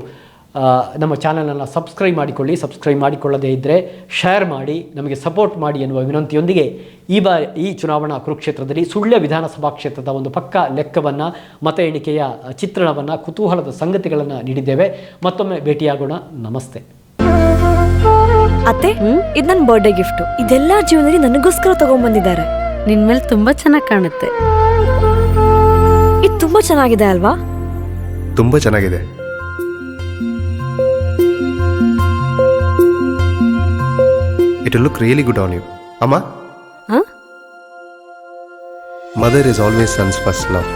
ನಮ್ಮ ಚಾನಲನ್ನು ಸಬ್ಸ್ಕ್ರೈಬ್ ಮಾಡಿಕೊಳ್ಳದೇ ಇದ್ದರೆ ಶೇರ್ ಮಾಡಿ, ನಮಗೆ ಸಪೋರ್ಟ್ ಮಾಡಿ ಎನ್ನುವ ವಿನಂತಿಯೊಂದಿಗೆ ಈ ಚುನಾವಣಾ ಕುರುಕ್ಷೇತ್ರದಲ್ಲಿ ಸುಳ್ಯ ವಿಧಾನಸಭಾ ಕ್ಷೇತ್ರದ ಒಂದು ಪಕ್ಕಾ ಲೆಕ್ಕವನ್ನು, ಮತ ಎಣಿಕೆಯ ಚಿತ್ರಣವನ್ನು, ಕುತೂಹಲದ ಸಂಗತಿಗಳನ್ನು ನೀಡಿದ್ದೇವೆ. ಮತ್ತೊಮ್ಮೆ ಭೇಟಿಯಾಗೋಣ. ನಮಸ್ತೆ. ಅತ್ತೆ, ಇದು ನನ್ನ ಬರ್ಡೇ ಗಿಫ್ಟು. ಇದೆಲ್ಲ ಜೀವನದಲ್ಲಿ ನನಗೋಸ್ಕರ ತಗೊಂಡ್ಬಂದಿದ್ದಾರೆ. ನಿನ್ ಮೇಲೆ ತುಂಬಾ ಚೆನ್ನಾಗಿ ಕಾಣುತ್ತೆ. ಇದು ತುಂಬಾ ಚೆನ್ನಾಗಿದೆ ಅಲ್ವಾ? ತುಂಬಾ ಚೆನ್ನಾಗಿದೆ. It will look really good on you. Amma? Huh? Mother is always son's first love.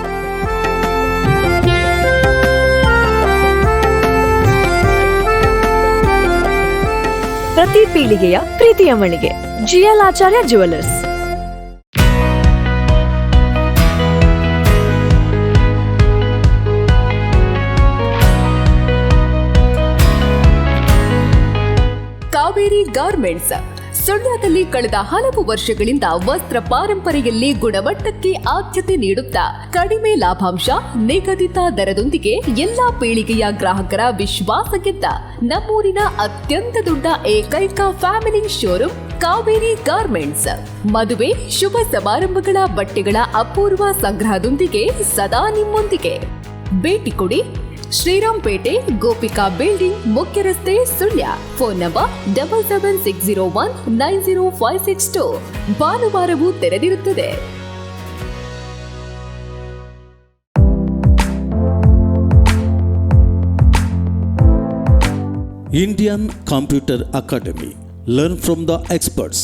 ಪ್ರತಿ ಪೀಳಿಗೆಯ ಪ್ರೀತಿಯ ಮಳಿಗೆ. GL ಆಚಾರ್ಯ ಜುವೆಲ್ಲರ್ಸ್. ಕಾವೇರಿ ಗಾರ್ಮೆಂಟ್ಸ್ ಸುಳ್ಯದಲ್ಲಿ ಕಳೆದ ಹಲವು ವರ್ಷಗಳಿಂದ ವಸ್ತ್ರ ಪಾರಂಪರೆಯಲ್ಲಿ ಗುಣಮಟ್ಟಕ್ಕೆ ಆದ್ಯತೆ ನೀಡುತ್ತಾ ಕಡಿಮೆ ಲಾಭಾಂಶ, ನಿಗದಿತ ದರದೊಂದಿಗೆ ಎಲ್ಲಾ ಪೀಳಿಗೆಯ ಗ್ರಾಹಕರ ವಿಶ್ವಾಸ ಗೆದ್ದ ನಮ್ಮೂರಿನ ಅತ್ಯಂತ ದೊಡ್ಡ ಏಕೈಕ ಫ್ಯಾಮಿಲಿ ಶೋರೂಮ್ ಕಾವೇರಿ ಗಾರ್ಮೆಂಟ್ಸ್. ಮದುವೆ, ಶುಭ ಸಮಾರಂಭಗಳ ಬಟ್ಟೆಗಳ ಅಪೂರ್ವ ಸಂಗ್ರಹದೊಂದಿಗೆ ಸದಾ ನಿಮ್ಮೊಂದಿಗೆ. ಭೇಟಿ ಕೊಡಿ, ಶ್ರೀರಾಮ್ಪೇಟೆ, ಗೋಪಿಕಾ ಬಿಲ್ಡಿಂಗ್, ಮುಖ್ಯ ರಸ್ತೆ, ಸುಳ್ಯ. Phone number 7760190562. ಭಾನುವಾರವೂ ತೆರೆದಿರುತ್ತದೆ. Indian computer academy. Learn from the experts.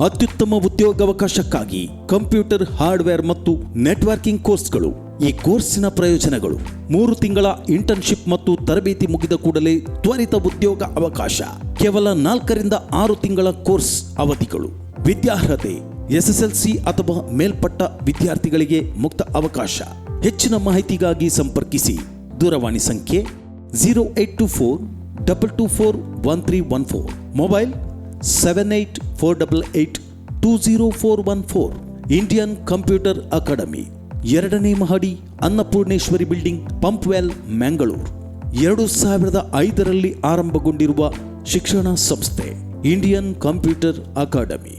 ಅತ್ಯುತ್ತಮ ಉದ್ಯೋಗಾವಕಾಶಕ್ಕಾಗಿ ಕಂಪ್ಯೂಟರ್ ಹಾರ್ಡ್ವೇರ್ ಮತ್ತು ನೆಟ್ವರ್ಕಿಂಗ್ ಕೋರ್ಸ್ಗಳು. ಈ ಕೋರ್ಸಿನ ಪ್ರಯೋಜನಗಳು: 3 ತಿಂಗಳ ಇಂಟರ್ನ್ಶಿಪ್ ಮತ್ತು ತರಬೇತಿ ಮುಗಿದ ಕೂಡಲೇ ತ್ವರಿತ ಉದ್ಯೋಗ ಅವಕಾಶ. ಕೇವಲ 4 ರಿಂದ 6 ತಿಂಗಳ ಕೋರ್ಸ್ ಅವಧಿಗಳು. ವಿದ್ಯಾರ್ಹತೆ: SSLC ಅಥವಾ ಮೇಲ್ಪಟ್ಟ ವಿದ್ಯಾರ್ಥಿಗಳಿಗೆ ಮುಕ್ತ ಅವಕಾಶ. ಹೆಚ್ಚಿನ ಮಾಹಿತಿಗಾಗಿ ಸಂಪರ್ಕಿಸಿ. ದೂರವಾಣಿ ಸಂಖ್ಯೆ 082422411314. ಮೊಬೈಲ್ 7848820414. ಇಂಡಿಯನ್ ಕಂಪ್ಯೂಟರ್ ಅಕಾಡೆಮಿ, 2ನೇ ಮಹಡಿ, ಅನ್ನಪೂರ್ಣೇಶ್ವರಿ ಬಿಲ್ಡಿಂಗ್, ಪಂಪ್ವೆಲ್, ಮ್ಯಾಂಗಳೂರು. 2005ರಲ್ಲಿ ಆರಂಭಗೊಂಡಿರುವ ಶಿಕ್ಷಣ ಸಂಸ್ಥೆ Indian computer academy.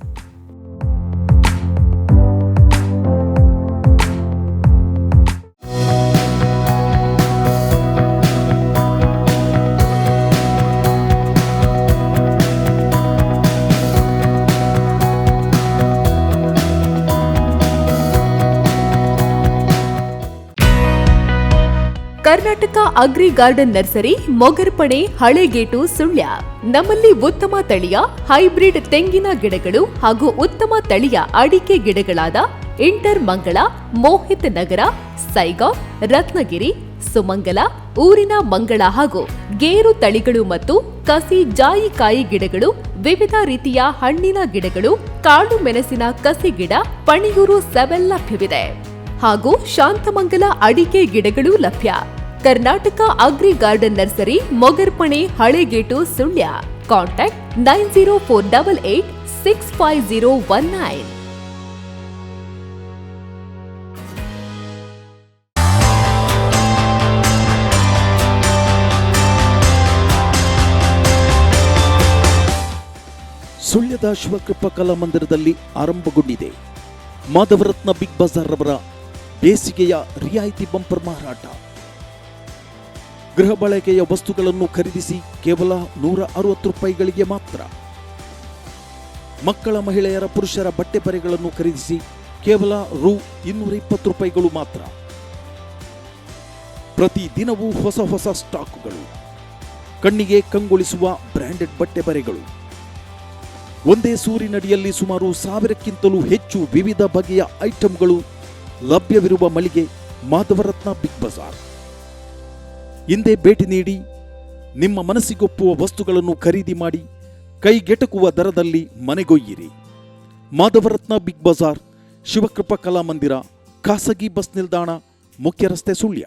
Karnataka agri garden nursery, Mogarpane, Halegate, Sullia. ನಮ್ಮಲ್ಲಿ ಉತ್ತಮ ತಳಿಯ ಹೈಬ್ರಿಡ್ ತೆಂಗಿನ ಗಿಡಗಳು ಹಾಗೂ ಉತ್ತಮ ತಳಿಯ ಅಡಿಕೆ ಗಿಡಗಳಾದ ಇಂಟರ್ ಮಂಗಳ, ಮೋಹಿತ್ ನಗರ, ಸೈಗಾವ್, ರತ್ನಗಿರಿ, ಸುಮಂಗಲ, ಊರಿನ ಮಂಗಳ ಹಾಗೂ ಗೇರು ತಳಿಗಳು ಮತ್ತು ಕಸಿ ಜಾಯಿಕಾಯಿ ಗಿಡಗಳು, ವಿವಿಧ ರೀತಿಯ ಹಣ್ಣಿನ ಗಿಡಗಳು, ಕಾಳು ಮೆಣಸಿನ ಕಸಿ ಗಿಡ, ಪಣಿಯೂರು 7 ಲಭ್ಯವಿದೆ ಹಾಗೂ ಶಾಂತಮಂಗಲ ಅಡಿಕೆ ಗಿಡಗಳು ಲಭ್ಯ. Karnataka agri garden nursery, Mogarpane, Halegate, Sullia. Contact 9048865019. ಸುಳ್ಯದ Shivakrupa ಕಲಾ ಮಂದಿರದಲ್ಲಿ ಆರಂಭಗೊಂಡಿದೆ ಮಾಧವರತ್ನ ಬಿಗ್ ಬಜಾರ್ ರವರ ಬೇಸಿಗೆಯ ರಿಯಾಯಿತಿ ಬಂಪರ್ ಮಾರಾಟ. ಗೃಹ ಬಳಕೆಯ ವಸ್ತುಗಳನ್ನು ಖರೀದಿಸಿ ಕೇವಲ ₹160 ಮಾತ್ರ. ಮಕ್ಕಳ, ಮಹಿಳೆಯರ, ಪುರುಷರ ಬಟ್ಟೆ ಬರೆಗಳನ್ನು ಖರೀದಿಸಿ ಕೇವಲ ₹220 ಮಾತ್ರ. ಪ್ರತಿ ದಿನವೂ ಹೊಸ ಹೊಸ ಸ್ಟಾಕ್ಗಳು, ಕಣ್ಣಿಗೆ ಕಂಗೊಳಿಸುವ ಬ್ರ್ಯಾಂಡೆಡ್ ಬಟ್ಟೆ ಬರೆಗಳು. ಒಂದೇ ಸೂರಿನಡಿಯಲ್ಲಿ ಸುಮಾರು 1000ಕ್ಕಿಂತಲೂ ಹೆಚ್ಚು ವಿವಿಧ ಬಗೆಯ ಐಟಂಗಳು ಲಭ್ಯವಿರುವ ಮಳಿಗೆ ಮಾಧವರತ್ನ ಬಿಗ್ ಬಜಾರ್. ಹಿಂದೆ ಭೇಟಿ ನೀಡಿ ನಿಮ್ಮ ಮನಸ್ಸಿಗೊಪ್ಪುವ ವಸ್ತುಗಳನ್ನು ಖರೀದಿ ಮಾಡಿ ಕೈಗೆಟಕುವ ದರದಲ್ಲಿ ಮನೆಗೊಯ್ಯಿರಿ. ಮಾಧವರತ್ನ ಬಿಗ್ ಬಜಾರ್, ಶಿವಕೃಪಾ ಕಲಾ ಮಂದಿರ, ಖಾಸಗಿ ಬಸ್ ನಿಲ್ದಾಣ, ಮುಖ್ಯ ರಸ್ತೆ, ಸುಳ್ಯ.